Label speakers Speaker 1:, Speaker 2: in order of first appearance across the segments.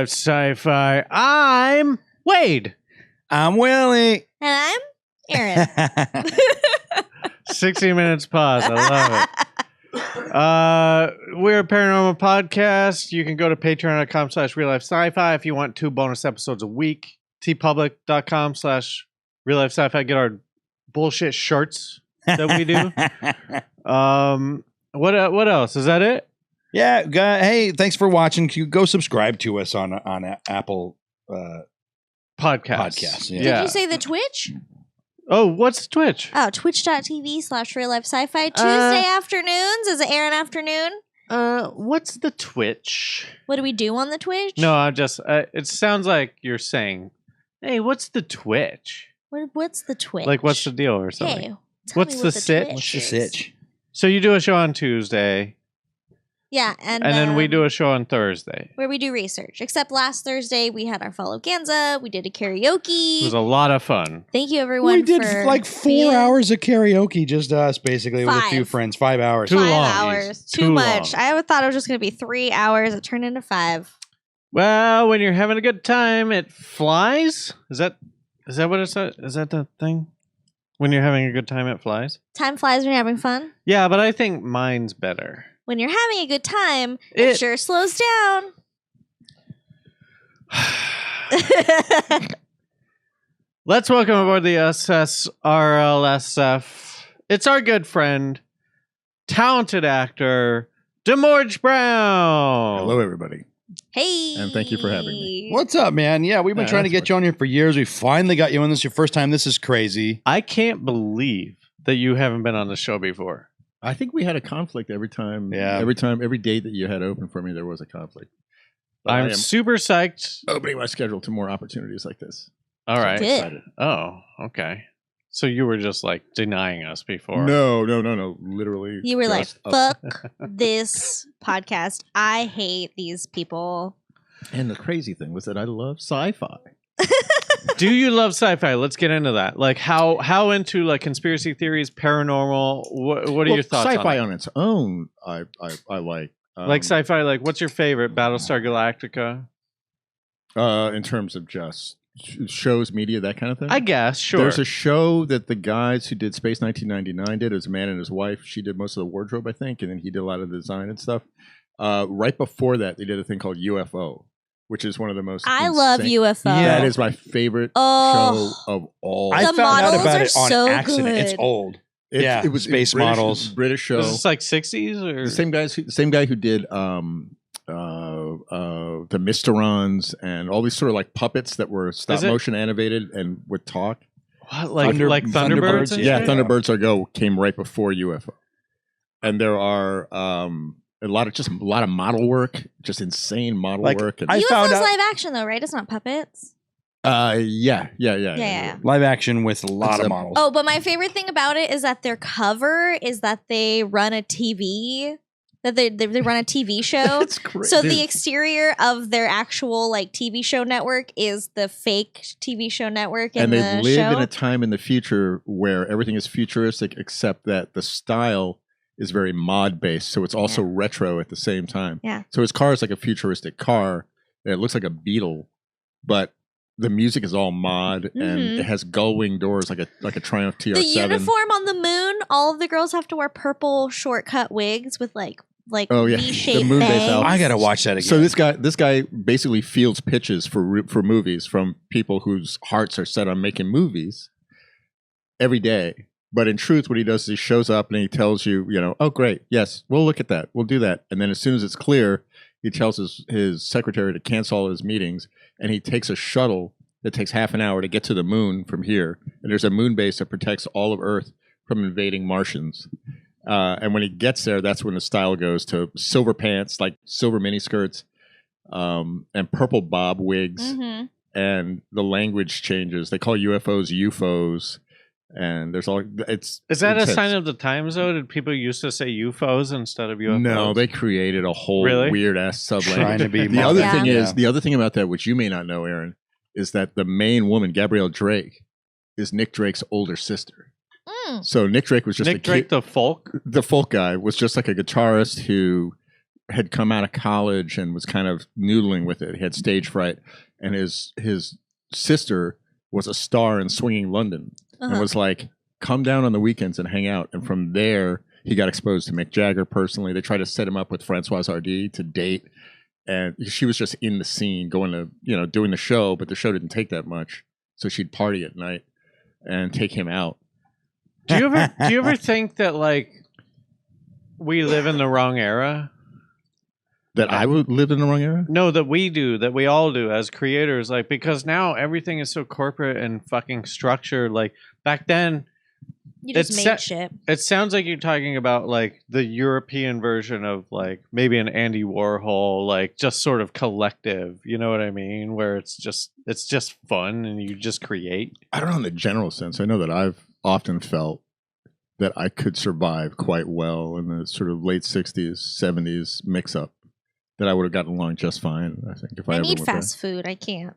Speaker 1: Life Sci-Fi. I'm Wade.
Speaker 2: I'm Willie.
Speaker 3: And I'm Aaron.
Speaker 1: 60 minutes pause. I love it. We're a paranormal podcast. You can go to patreon.com/RealLifeSciFi if you want 2 bonus episodes a week. tpublic.com/RealLifeSciFi. Get our bullshit shirts that we do. What else? Is that it?
Speaker 2: Yeah. Hey, thanks for watching. Go subscribe to us on Apple Podcasts. Yeah.
Speaker 3: Did you say the Twitch?
Speaker 1: Oh, what's Twitch?
Speaker 3: Oh, twitch.tv/RealLifeSci-Fi. Tuesday afternoons. Is it Aaron afternoon?
Speaker 1: What's the Twitch?
Speaker 3: What do we do on the Twitch?
Speaker 1: No, I'm just, it sounds like you're saying, hey, what's the Twitch?
Speaker 3: What's the Twitch?
Speaker 1: Like, what's the deal or something?
Speaker 3: Hey,
Speaker 1: what's the sitch?
Speaker 2: What's the sitch?
Speaker 1: So you do a show on Tuesday.
Speaker 3: Yeah, and
Speaker 1: then we do a show on Thursday.
Speaker 3: Where we do research. Except last Thursday, we had our Follow Ganza. We did a karaoke.
Speaker 1: It was a lot of fun.
Speaker 3: Thank you, everyone.
Speaker 2: We did like 4 hours of karaoke, just us, basically, with a few friends. 5 hours.
Speaker 1: Too
Speaker 3: 5
Speaker 1: long.
Speaker 3: hours. Too much.
Speaker 1: Long.
Speaker 3: I thought it was just going to be 3 hours. It turned into 5.
Speaker 1: Well, when you're having a good time, it flies. Is that what it's? Is that the thing? When you're having a good time, it flies.
Speaker 3: Time flies when you're having fun.
Speaker 1: Yeah, but I think mine's better.
Speaker 3: When you're having a good time, it sure slows down.
Speaker 1: Let's welcome aboard the SS RLSF. It's our good friend, talented actor, DeMorge Brown.
Speaker 4: Hello, everybody.
Speaker 3: Hey.
Speaker 4: And thank you for having me.
Speaker 2: What's up, man? Yeah, we've been trying to get you on here for years. We finally got you on. This is your first time. This is crazy.
Speaker 1: I can't believe that you haven't been on the show before.
Speaker 4: I think we had a conflict every time.
Speaker 2: Yeah.
Speaker 4: Every date that you had open for me, there was a conflict. But
Speaker 1: I'm super psyched.
Speaker 4: Opening my schedule to more opportunities like this.
Speaker 1: All right.
Speaker 3: Did.
Speaker 1: Oh, okay. So you were just like denying us before.
Speaker 4: No. Literally.
Speaker 3: You were like,
Speaker 4: just up.
Speaker 3: fuck this podcast. I hate these people.
Speaker 4: And the crazy thing was that I love sci-fi.
Speaker 1: Do you love sci-fi? Let's get into that. Like how into like conspiracy theories, paranormal? What are your thoughts
Speaker 4: sci-fi
Speaker 1: on
Speaker 4: on its own, I like.
Speaker 1: Like sci-fi, like what's your favorite? Battlestar Galactica?
Speaker 4: In terms of just shows, media, that kind of thing?
Speaker 1: I guess, sure.
Speaker 4: There's a show that the guys who did Space 1999 did. It was a man and his wife. She did most of the wardrobe, I think, and then he did a lot of the design and stuff. Right before that, they did a thing called UFO, which is one of the most
Speaker 3: I love UFO.
Speaker 4: That is my favorite show of all.
Speaker 2: I found out about it on
Speaker 3: so
Speaker 2: accident.
Speaker 3: good.
Speaker 2: It's old.
Speaker 4: It was
Speaker 2: Space Models.
Speaker 4: British show.
Speaker 1: Is this like 60s or
Speaker 4: The same guy who did the Mysterons and all these sort of like puppets that were stop motion animated and would talk.
Speaker 1: What, like Thunderbirds? And
Speaker 4: Yeah,
Speaker 1: shit?
Speaker 4: Thunderbirds Are Go came right before UFO, and there are a lot of model work, just insane model work. And,
Speaker 3: UFO's live action though, right? It's not puppets.
Speaker 4: Yeah.
Speaker 2: Live action with a lot of models.
Speaker 3: Oh, but my favorite thing about it is that their cover is that they run a TV. That they run a TV show.
Speaker 4: That's crazy.
Speaker 3: So the exterior of their actual like TV show network is the fake TV show network,
Speaker 4: and they
Speaker 3: the
Speaker 4: live
Speaker 3: show.
Speaker 4: in a time in the future where everything is futuristic, except that the style is very mod based, so it's also retro at the same time.
Speaker 3: Yeah.
Speaker 4: So his car is like a futuristic car. And it looks like a Beetle, but the music is all mod, and it has gull wing doors like a Triumph TR7.
Speaker 3: The uniform on the moon, all of the girls have to wear purple shortcut wigs with like V-shaped
Speaker 4: the moon-based
Speaker 3: bangs.
Speaker 4: outfits.
Speaker 2: I gotta watch that again.
Speaker 4: So this guy basically fields pitches for movies from people whose hearts are set on making movies every day. But in truth, what he does is he shows up and he tells you, oh great, yes, we'll look at that, we'll do that, and then as soon as it's clear, he tells his secretary to cancel all his meetings, and he takes a shuttle that takes half an hour to get to the moon from here. And there's a moon base that protects all of Earth from invading Martians. And when he gets there, that's when the style goes to silver pants, like silver miniskirts, and purple bob wigs. And the language changes. They call UFOs UFOs. And there's all it's.
Speaker 1: Is that
Speaker 4: intense.
Speaker 1: a sign of the times though? Did people used to say UFOs instead of UFOs?
Speaker 4: No, they created a whole weird ass sub
Speaker 2: Trying to be
Speaker 4: the other thing
Speaker 2: Yeah.
Speaker 4: is the other thing about that, which you may not know, Aaron, is that the main woman, Gabrielle Drake, is Nick Drake's older sister. So Nick Drake was just
Speaker 1: Nick Drake, the folk
Speaker 4: guy, was just like a guitarist who had come out of college and was kind of noodling with it. He had stage fright, and his sister was a star in Swinging London, and was like, come down on the weekends and hang out. And from there, he got exposed to Mick Jagger personally. They tried to set him up with Françoise Hardy to date, and she was just in the scene, going to doing the show, but the show didn't take that much, so she'd party at night and take him out.
Speaker 1: Do you ever think that like we live in the wrong era?
Speaker 4: That I would live in the wrong era?
Speaker 1: No, that we all do as creators. Like, because now everything is so corporate and fucking structured. Like back then,
Speaker 3: You just made shit.
Speaker 1: it sounds like you're talking about like the European version of like maybe an Andy Warhol, like just sort of collective. You know what I mean? Where it's just fun and you just create.
Speaker 4: I don't know in the general sense. I know that I've often felt that I could survive quite well in the sort of late 60s, 70s mix-up, that I would have gotten along just fine, I think. If I
Speaker 3: need
Speaker 4: ever
Speaker 3: fast food. I can't.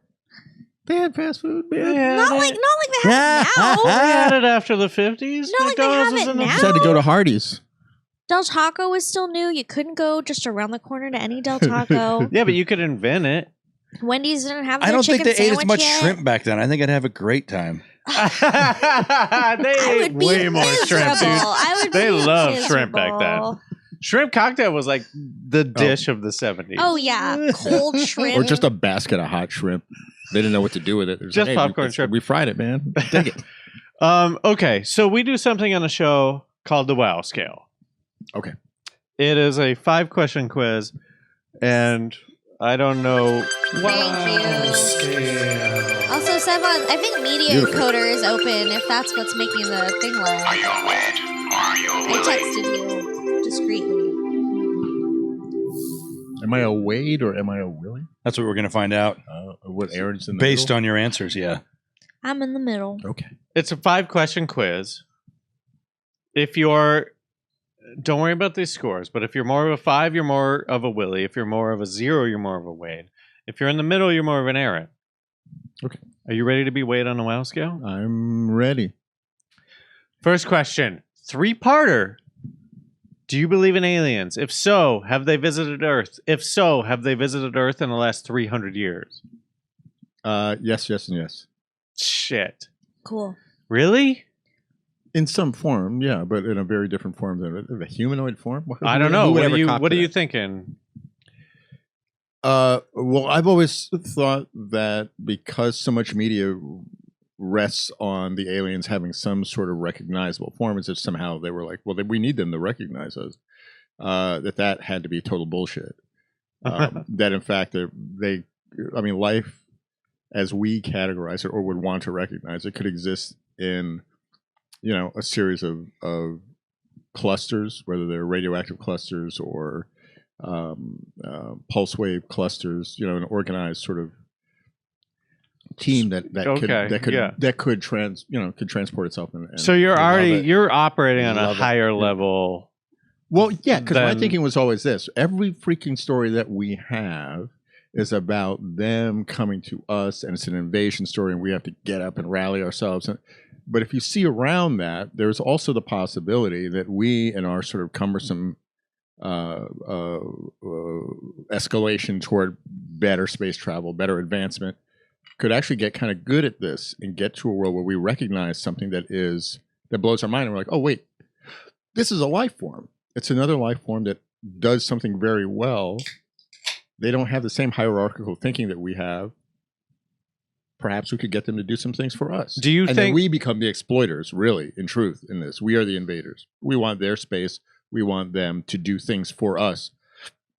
Speaker 4: They had fast food, man.
Speaker 1: Yeah,
Speaker 3: Not like they have it now.
Speaker 1: they had it after the 50s.
Speaker 3: Not like they have it now.
Speaker 4: Just had to go to Hardee's.
Speaker 3: Del Taco was still new. You couldn't go just around the corner to any Del Taco.
Speaker 1: Yeah, but you could invent it.
Speaker 3: Wendy's didn't have their
Speaker 2: I don't think
Speaker 3: chicken
Speaker 2: they ate as
Speaker 3: sandwich
Speaker 2: much
Speaker 3: yet.
Speaker 2: shrimp back then. I think I'd have a great time.
Speaker 1: They
Speaker 3: I
Speaker 1: ate
Speaker 3: would be
Speaker 1: way more shrimp, dude.
Speaker 3: miserable. I would
Speaker 1: They
Speaker 3: be
Speaker 1: loved shrimp back then.
Speaker 3: miserable.
Speaker 1: Shrimp cocktail was like the dish of the 70s.
Speaker 3: Oh yeah, cold shrimp.
Speaker 4: Or just a basket of hot shrimp. They didn't know what to do with it. Just
Speaker 1: Just popcorn shrimp.
Speaker 4: We fried it, man. Dig it.
Speaker 1: Okay, so we do something on the show called the WoW Scale.
Speaker 4: Okay.
Speaker 1: It is a 5-question quiz, and I don't know.
Speaker 3: Thank you.
Speaker 1: Scale.
Speaker 3: Also, Sevon, I think Media
Speaker 4: Beautiful.
Speaker 3: Encoder is open if that's what's making the thing live.
Speaker 5: Are you Wade? Are you
Speaker 3: I
Speaker 5: Willy?
Speaker 3: texted you discreetly.
Speaker 4: Am I a Wade or am I a Willie?
Speaker 2: That's what we're going to find out.
Speaker 4: What Aaron's in the
Speaker 2: Based
Speaker 4: middle?
Speaker 2: on your answers, yeah.
Speaker 3: I'm in the middle.
Speaker 4: Okay.
Speaker 1: It's a 5-question quiz. Don't worry about these scores, but if you're more of a 5, you're more of a Willie. If you're more of a 0, you're more of a Wade. If you're in the middle, you're more of an Aaron.
Speaker 4: Okay.
Speaker 1: Are you ready to be Wade on the WoW Scale?
Speaker 4: I'm ready.
Speaker 1: First question, 3-parter. Do you believe in aliens? If so, have they visited Earth? If so, have they visited Earth in the last 300 years?
Speaker 4: Yes, and yes.
Speaker 1: Shit.
Speaker 3: Cool.
Speaker 1: Really?
Speaker 4: In some form, yeah, but in a very different form than a humanoid form.
Speaker 1: I don't know.
Speaker 4: Who would
Speaker 1: What
Speaker 4: ever
Speaker 1: are
Speaker 4: cop to
Speaker 1: you
Speaker 4: that?
Speaker 1: thinking?
Speaker 4: Well, I've always thought that because so much media rests on the aliens having some sort of recognizable form, as if somehow they were like, well, we need them to recognize us, that had to be total bullshit. That in fact, life as we categorize it or would want to recognize it could exist in, a series of clusters, whether they're radioactive clusters or pulse wave clusters, an organized sort of team that could transport itself. And
Speaker 1: So you're operating on a
Speaker 4: Love it.
Speaker 1: higher level.
Speaker 4: Well, yeah, because my
Speaker 1: then-
Speaker 4: thinking was always this: every freaking story that we have is about them coming to us, and it's an invasion story, and we have to get up and rally ourselves. But if you see around that, there's also the possibility that we, in our sort of cumbersome escalation toward better space travel, better advancement, could actually get kind of good at this and get to a world where we recognize something that blows our mind, and we're like, oh wait, this is a life form. It's another life form that does something very well. They don't have the same hierarchical thinking that we have. Perhaps we could get them to do some things for us.
Speaker 1: Do you
Speaker 4: and
Speaker 1: think
Speaker 4: then we become the exploiters, really, in truth, in this? We are the invaders. We want their space. We want them to do things for us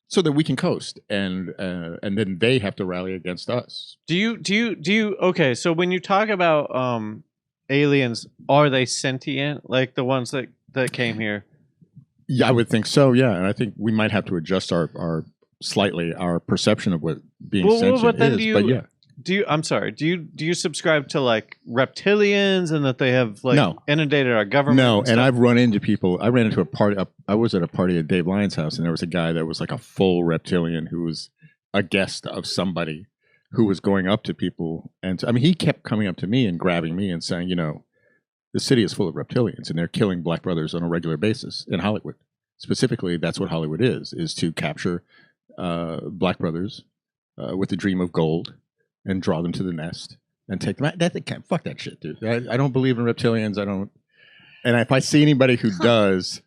Speaker 4: so that we can coast, and then they have to rally against us.
Speaker 1: do you okay, so when you talk about aliens, are they sentient like the ones that came here?
Speaker 4: Yeah, I would think so, yeah. And I think we might have to adjust our perception of what being sentient
Speaker 1: but then
Speaker 4: is. But yeah.
Speaker 1: Do you subscribe to like reptilians and that they have like
Speaker 4: No.
Speaker 1: inundated our government?
Speaker 4: No,
Speaker 1: and
Speaker 4: and
Speaker 1: stuff?
Speaker 4: I've run into people. I ran into a party. I was at a party at Dave Lyon's house, and there was a guy that was like a full reptilian who was a guest of somebody who was going up to people. And he kept coming up to me and grabbing me and saying, the city is full of reptilians, and they're killing black brothers on a regular basis in Hollywood. specifically, that's what Hollywood is to capture black brothers with the dream of gold and draw them to the nest and take them out. Fuck that shit, dude. I don't believe in reptilians. I don't. And if I see anybody who does,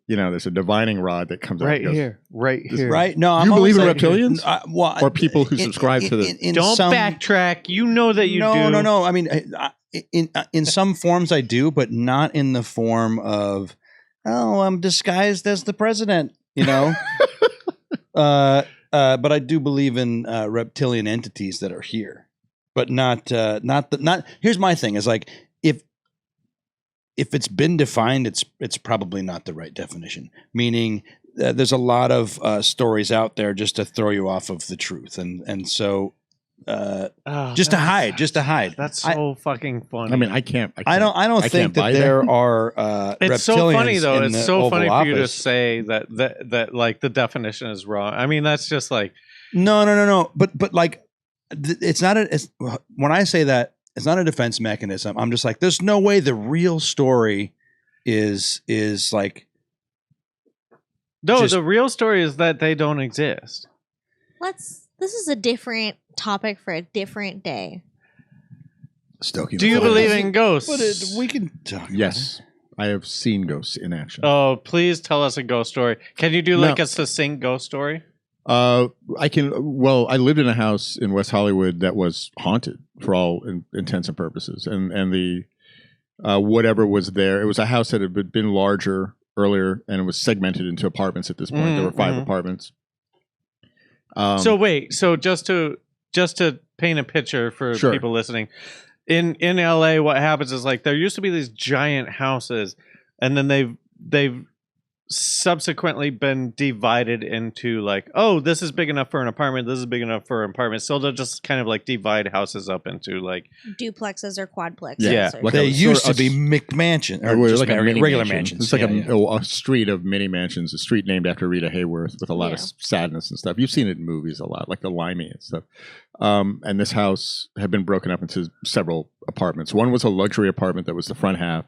Speaker 4: there's a divining rod that comes out.
Speaker 1: Right here.
Speaker 2: Right? No,
Speaker 4: You believe in
Speaker 2: like,
Speaker 4: reptilians? Or people who subscribe to the...
Speaker 1: Don't backtrack. You know that you do.
Speaker 2: No. I mean, in some forms I do, but not in the form of, I'm disguised as the president, but I do believe in reptilian entities that are here, but not. Here's my thing: is like if it's been defined, it's probably not the right definition. Meaning, there's a lot of stories out there just to throw you off of the truth, and so. Just to hide.
Speaker 1: That's so fucking funny.
Speaker 4: I mean, I can't.
Speaker 2: I don't think that there are.
Speaker 1: It's so funny though. It's so
Speaker 2: Oval
Speaker 1: funny
Speaker 2: Office.
Speaker 1: for you to say that like the definition is wrong. I mean, that's just like
Speaker 2: no. But like, it's not when I say that, it's not a defense mechanism. I'm just like, there's no way the real story is like.
Speaker 1: No, the real story is that they don't exist.
Speaker 3: This is a different topic for a different day.
Speaker 1: Do you believe in ghosts?
Speaker 2: But we can talk.
Speaker 4: Yes, I have seen ghosts in action.
Speaker 1: Oh, please tell us a ghost story. Can you do like a succinct ghost story?
Speaker 4: I can. Well, I lived in a house in West Hollywood that was haunted for all intents and purposes, and the whatever was there. It was a house that had been larger earlier, and it was segmented into apartments. At this point, there were 5 apartments.
Speaker 1: So just to paint a picture for people listening, in LA, what happens is like there used to be these giant houses, and then they've subsequently been divided into like, oh, this is big enough for an apartment, this is big enough for an apartment. So they'll just kind of like divide houses up into like
Speaker 3: duplexes or quadplexes.
Speaker 1: Yeah.
Speaker 3: Or
Speaker 2: like they used to be McMansion or just
Speaker 4: like a mini
Speaker 2: regular
Speaker 4: mansion.
Speaker 2: mansions.
Speaker 4: It's like a street of mini mansions, a street named after Rita Hayworth with a lot of sadness and stuff. You've seen it in movies a lot, like the Limey and stuff. And this house had been broken up into several apartments. One was a luxury apartment that was the front half,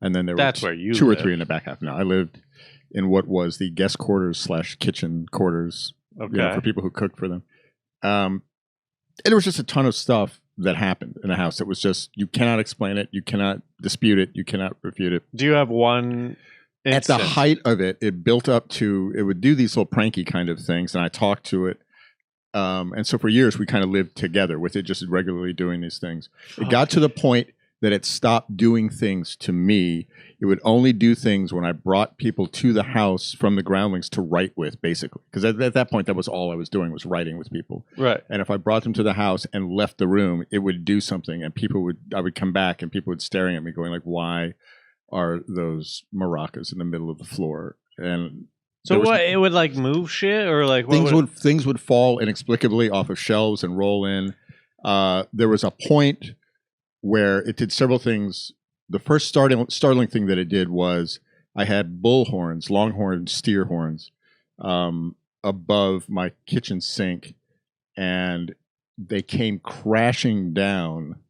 Speaker 4: and then there were two or three in the back half. No, I lived in what was the guest quarters / kitchen quarters for people who cooked for them. And there was just a ton of stuff that happened in the house. It was just, you cannot explain it. You cannot dispute it. You cannot refute it.
Speaker 1: Do you have one instance?
Speaker 4: At the height of it, it built up to, it would do these little pranky kind of things, and I talked to it. And so for years, we kind of lived together with it, just regularly doing these things. It got to the point that it stopped doing things to me. It would only do things when I brought people to the house from the groundlings to write with, basically. Because at that point, that was all I was doing, was writing with people.
Speaker 1: Right.
Speaker 4: And if I brought them to the house and left the room, it would do something. And I would come back and people would staring at me going like, why are those maracas in the middle of the floor? And
Speaker 1: so what, it would like move shit or like
Speaker 4: what things would fall inexplicably off of shelves and roll in. There was a point where it did several things. The first startling thing that it did was I had bull horns, longhorn steer horns, above my kitchen sink, and they came crashing down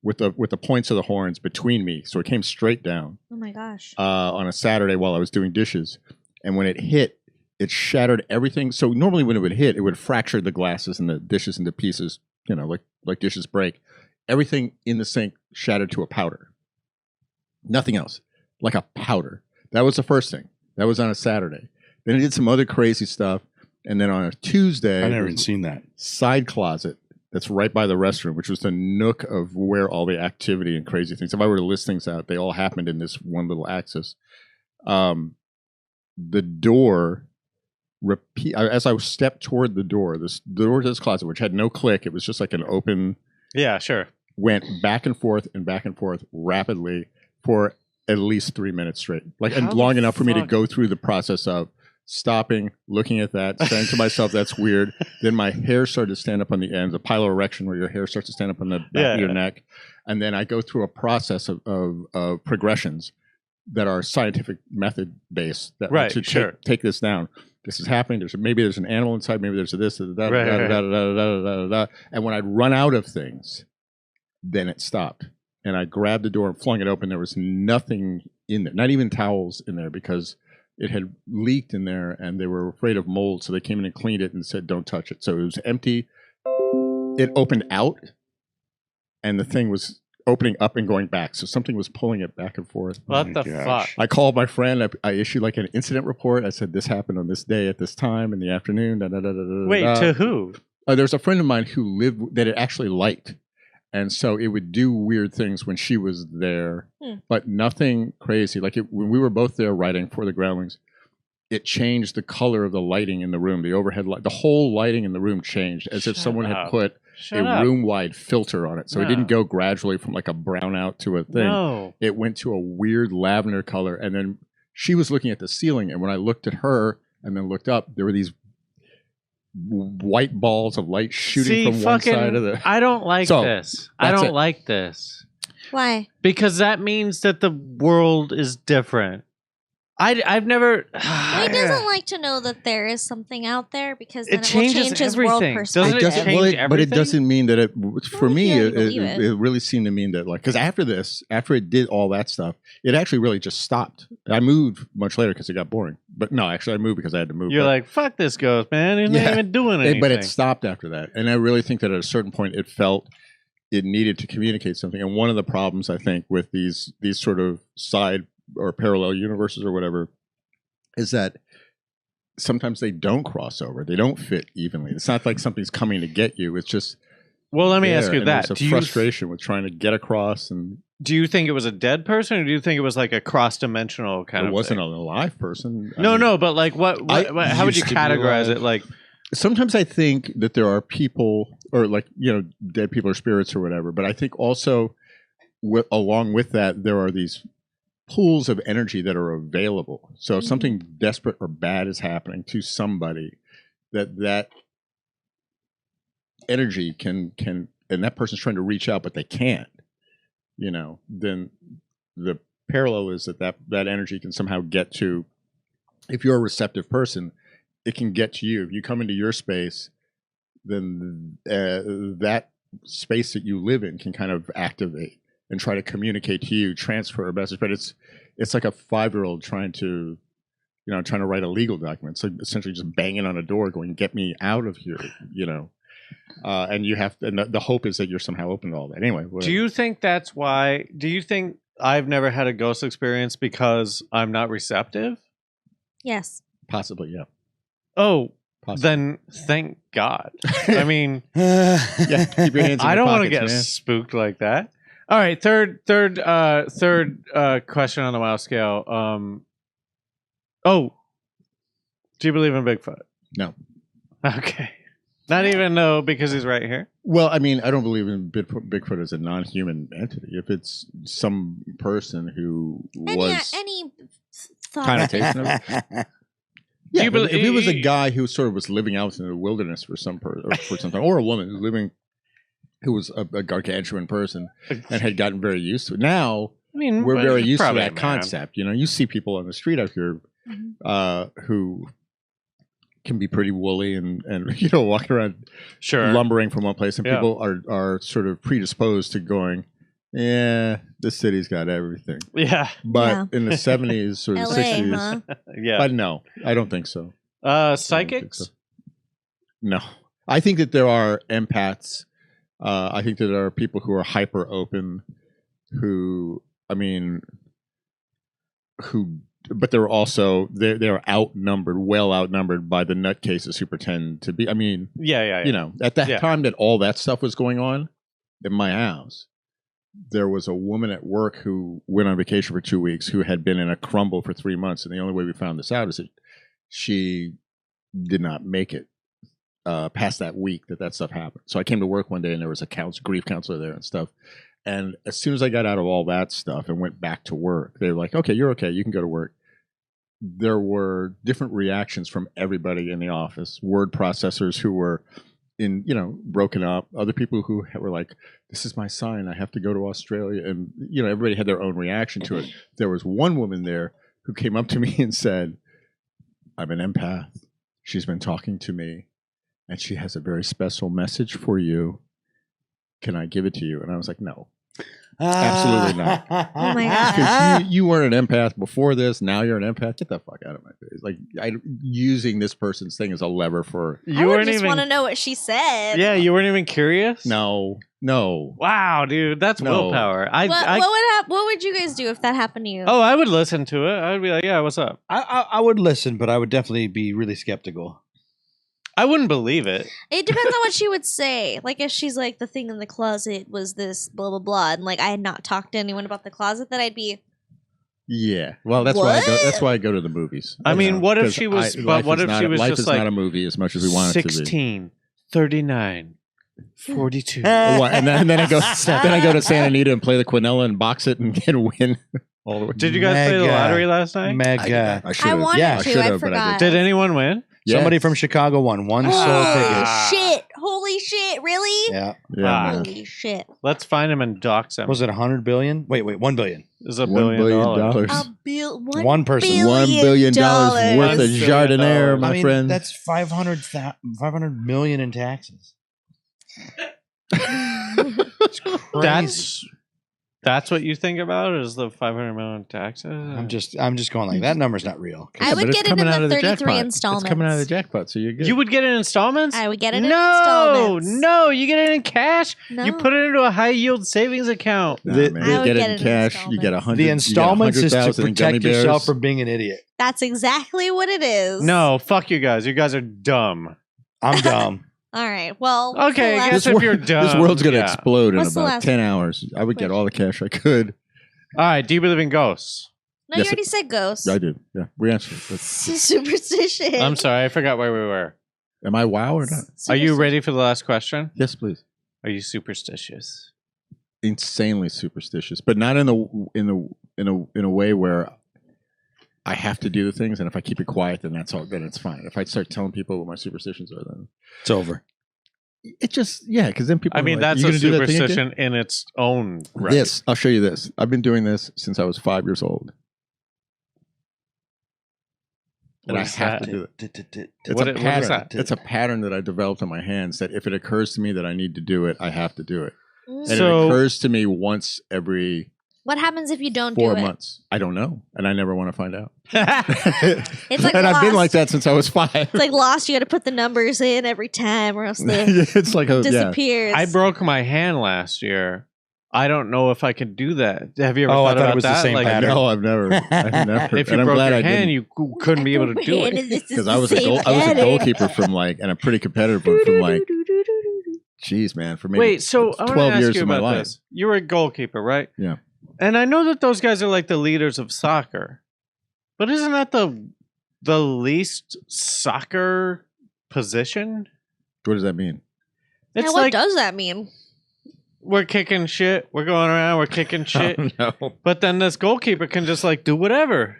Speaker 4: with the points of the horns between me. So it came straight down.
Speaker 3: Oh my gosh!
Speaker 4: On a Saturday while I was doing dishes, and when it hit, it shattered everything. So normally when it would hit, it would fracture the glasses and the dishes into pieces. Like dishes break. Everything in the sink shattered to a powder. Nothing else. Like a powder. That was the first thing. That was on a Saturday. Then it did some other crazy stuff. And then on a Tuesday,
Speaker 2: I've never even seen that.
Speaker 4: Side closet that's right by the restroom, which was the nook of where all the activity and crazy things. If I were to list things out, they all happened in this one little axis. The door, as I stepped toward the door to this closet, which had no click, it was just like an open.
Speaker 1: Yeah, sure.
Speaker 4: Went back and forth rapidly for at least 3 minutes straight. And long enough for me to go through the process of stopping, looking at that, saying to myself, that's weird. Then my hair started to stand up on the ends, a piloerection where your hair starts to stand up on the back of your neck. And then I go through a process of progressions that are scientific method based that take this down. This is happening. Maybe there's an animal inside. Maybe there's this. And when I'd run out of things, then it stopped. And I grabbed the door and flung it open. There was nothing in there, not even towels in there, because it had leaked in there, and they were afraid of mold, so they came in and cleaned it and said, "Don't touch it." So it was empty. It opened out, and the thing was opening up and going back. So something was pulling it back and forth.
Speaker 1: What the fuck?
Speaker 4: I called my friend. I issued like an incident report. I said, "This happened on this day at this time in the afternoon."
Speaker 1: Wait, to who?
Speaker 4: There's a friend of mine who lived that it actually liked. And so it would do weird things when she was there, but nothing crazy. Like when we were both there writing for the Groundlings, it changed the color of the lighting in the room, the overhead light. The whole lighting in the room changed as if someone had put a room-wide filter on it. So it didn't go gradually from like a brownout to a thing.
Speaker 1: No.
Speaker 4: It went to a weird lavender color. And then she was looking at the ceiling. And when I looked at her and then looked up, there were these white balls of light shooting from one side of the...
Speaker 1: I don't like this. I don't like this.
Speaker 3: Why?
Speaker 1: Because that means that the world is different. I've never...
Speaker 3: He doesn't like to know that there is something out there because then
Speaker 1: It
Speaker 3: it will
Speaker 1: changes
Speaker 3: change his world
Speaker 1: everything.
Speaker 3: perspective.
Speaker 1: Doesn't it change everything?
Speaker 4: But it doesn't mean that it... For
Speaker 3: Well,
Speaker 4: me,
Speaker 3: yeah, I
Speaker 4: it
Speaker 3: believe it.
Speaker 4: really seemed to mean that, like... Because after it did all that stuff, it actually really just stopped. I moved much later because it got boring. But no, actually, I moved because I had to move.
Speaker 1: You're like, fuck this ghost, man. He's not even doing anything.
Speaker 4: But it stopped after that. And I really think that at a certain point, it felt it needed to communicate something. And one of the problems, I think, with these sort of side or parallel universes or whatever, is that sometimes they don't cross over. They don't fit evenly. It's not like something's coming to get you. It's just...
Speaker 1: Well, let me ask you that.
Speaker 4: There's a frustration with trying to get across. And
Speaker 1: do you think it was a dead person, or do you think it was like a cross-dimensional kind of
Speaker 4: It wasn't
Speaker 1: thing?
Speaker 4: an alive person.
Speaker 1: No, but like what how would you
Speaker 4: used to be
Speaker 1: categorize
Speaker 4: alive.
Speaker 1: it? Like,
Speaker 4: sometimes I think that there are people, or like, dead people or spirits or whatever. But I think also, along with that, there are these pools of energy that are available. So if something desperate or bad is happening to somebody, that energy can, and that person's trying to reach out, but they can't, then the parallel is that energy can somehow get to, if you're a receptive person, it can get to you. If you come into your space, then that space that you live in can kind of activate and try to communicate to you, transfer a message. But it's like a 5-year-old trying to write a legal document. So essentially just banging on a door going, "Get me out of here," and you have to, and the hope is that you're somehow open to all that. Anyway.
Speaker 1: do you think that's why? Do you think I've never had a ghost experience because I'm not receptive?
Speaker 3: Yes.
Speaker 4: Possibly, yeah.
Speaker 1: Oh,
Speaker 4: Possibly.
Speaker 1: then thank God. I mean,
Speaker 4: Yeah, keep your hands in
Speaker 1: I
Speaker 4: your
Speaker 1: don't want to
Speaker 4: pockets,
Speaker 1: get
Speaker 4: man.
Speaker 1: spooked like that. All right, third question on the WoW scale. Do you believe in Bigfoot?
Speaker 4: No.
Speaker 1: Okay. Not even no, because he's right here.
Speaker 4: Well, I mean, I don't believe in Bigfoot as a non-human entity. If it's some person who was
Speaker 3: Any thought?
Speaker 4: connotation of it. Yeah,
Speaker 1: you
Speaker 4: if it was a guy who sort of was living out in the wilderness for some time, or a woman who was a gargantuan person and had gotten very used to it. Now,
Speaker 1: I mean,
Speaker 4: we're very used to
Speaker 1: probably
Speaker 4: that
Speaker 1: a man.
Speaker 4: concept. You see people on the street out here who can be pretty woolly and walking around lumbering from one place, and people are sort of predisposed to going, yeah, this city's got everything.
Speaker 1: Yeah.
Speaker 4: But in the 70s or the
Speaker 3: LA,
Speaker 4: 60s,
Speaker 3: huh?
Speaker 1: Yeah.
Speaker 4: but no, I don't think so.
Speaker 1: Psychics?
Speaker 4: No. I think that there are empaths. I think that there are people who are hyper open, but they're also they're well outnumbered by the nutcases who pretend to be. I mean,
Speaker 1: Yeah.
Speaker 4: At that time that all that stuff was going on in my house, there was a woman at work who went on vacation for 2 weeks who had been in a crumble for 3 months, and the only way we found this out is that she did not make it past that week that stuff happened. So I came to work one day and there was a grief counselor there and stuff. And as soon as I got out of all that stuff and went back to work, they were like, "Okay, you're okay. You can go to work." There were different reactions from everybody in the office. Word processors who were broken up. Other people who were like, "This is my sign. I have to go to Australia." And, everybody had their own reaction to it. There was one woman there who came up to me and said, "I'm an empath. She's been talking to me, and she has a very special message for you. Can I give it to you?" And I was like, "No." Absolutely not.
Speaker 3: Oh my God.
Speaker 4: Because you weren't an empath before this. Now you're an empath. Get the fuck out of my face. Like using this person's thing as a lever for.
Speaker 3: I would just want to know what she said.
Speaker 1: Yeah, you weren't even curious.
Speaker 4: No.
Speaker 1: Wow, dude, that's willpower.
Speaker 3: What would you guys do if that happened to you?
Speaker 1: Oh, I would listen to it. I would be like, yeah, what's up?
Speaker 2: I would listen, but I would definitely be really skeptical.
Speaker 1: I wouldn't believe it.
Speaker 3: It depends on what she would say. Like if she's like, the thing in the closet was this blah blah blah, and like I had not talked to anyone about the closet, then I'd be.
Speaker 4: Yeah, well, that's why I go. That's why I go to the movies.
Speaker 1: I mean, what if she was? But what if she was
Speaker 4: life
Speaker 1: just
Speaker 4: is
Speaker 1: like
Speaker 4: not a movie as much as we want it to be.
Speaker 1: 16, 39, 42.
Speaker 4: And then I go. Then I go to Santa Anita and play the quinella and box it and win all the way.
Speaker 1: Did you guys play the lottery last night?
Speaker 2: Mega.
Speaker 4: I should
Speaker 3: I
Speaker 4: have.
Speaker 3: wanted
Speaker 2: Yeah,
Speaker 3: to. I forgot.
Speaker 1: Did anyone win?
Speaker 2: Somebody from Chicago won one sold ticket.
Speaker 3: Shit! Holy shit! Really?
Speaker 2: Yeah.
Speaker 4: Yeah.
Speaker 3: Holy shit!
Speaker 1: Let's find him and dox him.
Speaker 2: Was it 100 billion? Wait, $1 billion.
Speaker 1: Is $1
Speaker 4: $1
Speaker 1: billion.
Speaker 3: $1
Speaker 2: One person.
Speaker 4: $1 billion worth of
Speaker 1: $1
Speaker 4: Jardiniere, my
Speaker 2: I mean,
Speaker 4: friend.
Speaker 2: that's 500 million in taxes. It's crazy.
Speaker 1: That's what you think about is the 500 million taxes.
Speaker 2: I'm just going like that number's not real.
Speaker 3: I would get it in the 33 installments.
Speaker 4: It's coming out of the jackpot, so you're good.
Speaker 1: You would get it in installments?
Speaker 3: I would get it in installments.
Speaker 1: No, you get it in cash.
Speaker 3: No.
Speaker 1: You put it into a high yield savings account.
Speaker 4: Nah,
Speaker 2: The-
Speaker 4: man.
Speaker 3: I
Speaker 4: You
Speaker 3: would
Speaker 4: get
Speaker 3: get
Speaker 4: it
Speaker 3: it
Speaker 4: in
Speaker 3: in
Speaker 4: cash. You get
Speaker 3: installments.
Speaker 4: 100.
Speaker 2: The installments is to
Speaker 4: 100,000 in gummy
Speaker 2: protect yourself
Speaker 4: bears.
Speaker 2: from being an idiot.
Speaker 3: That's exactly what it is.
Speaker 1: No, fuck you guys. You guys are dumb.
Speaker 2: I'm dumb.
Speaker 3: All right. Well. what's
Speaker 1: Okay,
Speaker 3: the last-
Speaker 1: guess if you're dumb.
Speaker 4: This world's gonna
Speaker 1: yeah.
Speaker 4: explode in
Speaker 3: What's the
Speaker 4: about
Speaker 3: last
Speaker 4: 10 hours. I would get all the cash I could.
Speaker 1: All right, do you believe in ghosts?
Speaker 3: No,
Speaker 4: Yes,
Speaker 3: you already said ghosts.
Speaker 4: I do. Yeah, we answered.
Speaker 3: Superstition.
Speaker 1: I'm sorry, I forgot where we were.
Speaker 4: Am I wow or not?
Speaker 1: Are you ready for the last question?
Speaker 4: Yes, please.
Speaker 1: Are you superstitious?
Speaker 4: Insanely superstitious, but not in a way where I have to do the things, and if I keep it quiet, then that's all. Then it's fine. If I start telling people what my superstitions are, then
Speaker 2: It's over.
Speaker 4: it just because then people.
Speaker 1: I
Speaker 4: are
Speaker 1: mean,
Speaker 4: like,
Speaker 1: that's
Speaker 4: "You
Speaker 1: a
Speaker 4: gonna do that thing again?"
Speaker 1: superstition in its own right.
Speaker 4: This, I'll show you this. I've been doing this since I was 5 years old, and
Speaker 1: What
Speaker 4: I
Speaker 1: is
Speaker 4: have
Speaker 1: that?
Speaker 4: to do it. It's
Speaker 1: What
Speaker 4: a
Speaker 1: is
Speaker 4: pattern.
Speaker 1: that?
Speaker 4: It's a pattern that I developed in my hands. That if it occurs to me that I need to do it, I have to do it.
Speaker 3: Mm.
Speaker 4: And
Speaker 1: So-
Speaker 4: it occurs to me once every
Speaker 3: What happens if you don't
Speaker 4: 4
Speaker 3: do it?
Speaker 4: months. I don't know, and I never want to find out.
Speaker 3: It's like
Speaker 4: and I've been
Speaker 3: Lost.
Speaker 4: like that since I was 5.
Speaker 3: It's like Lost. You got to put the numbers in every time, or else the
Speaker 4: It's like a
Speaker 3: disappears.
Speaker 1: I broke my hand last year. I don't know if I could do that. Have you ever
Speaker 2: Oh, I
Speaker 1: thought
Speaker 2: thought it
Speaker 1: about
Speaker 2: was the
Speaker 1: that?
Speaker 2: same
Speaker 1: Like,
Speaker 2: pattern.
Speaker 4: No, I've never.
Speaker 1: if you
Speaker 4: and I'm
Speaker 1: broke
Speaker 4: glad
Speaker 1: your
Speaker 4: I
Speaker 1: hand,
Speaker 4: didn't.
Speaker 1: you couldn't be able to do it.
Speaker 4: Because I was a goalkeeper from and a pretty competitive one from geez, man, for maybe
Speaker 1: Wait, so I want to
Speaker 4: 12
Speaker 1: ask
Speaker 4: years
Speaker 1: you
Speaker 4: of my
Speaker 1: about
Speaker 4: life.
Speaker 1: this. You were a goalkeeper, right?
Speaker 4: Yeah.
Speaker 1: And I know that those guys are like the leaders of soccer, but isn't that the least soccer position?
Speaker 4: What does that mean?
Speaker 3: Yeah,
Speaker 1: It's
Speaker 3: what
Speaker 1: like
Speaker 3: does that mean?
Speaker 1: we're kicking shit, we're going around, we're kicking shit,
Speaker 4: No.
Speaker 1: but then this goalkeeper can just like do whatever.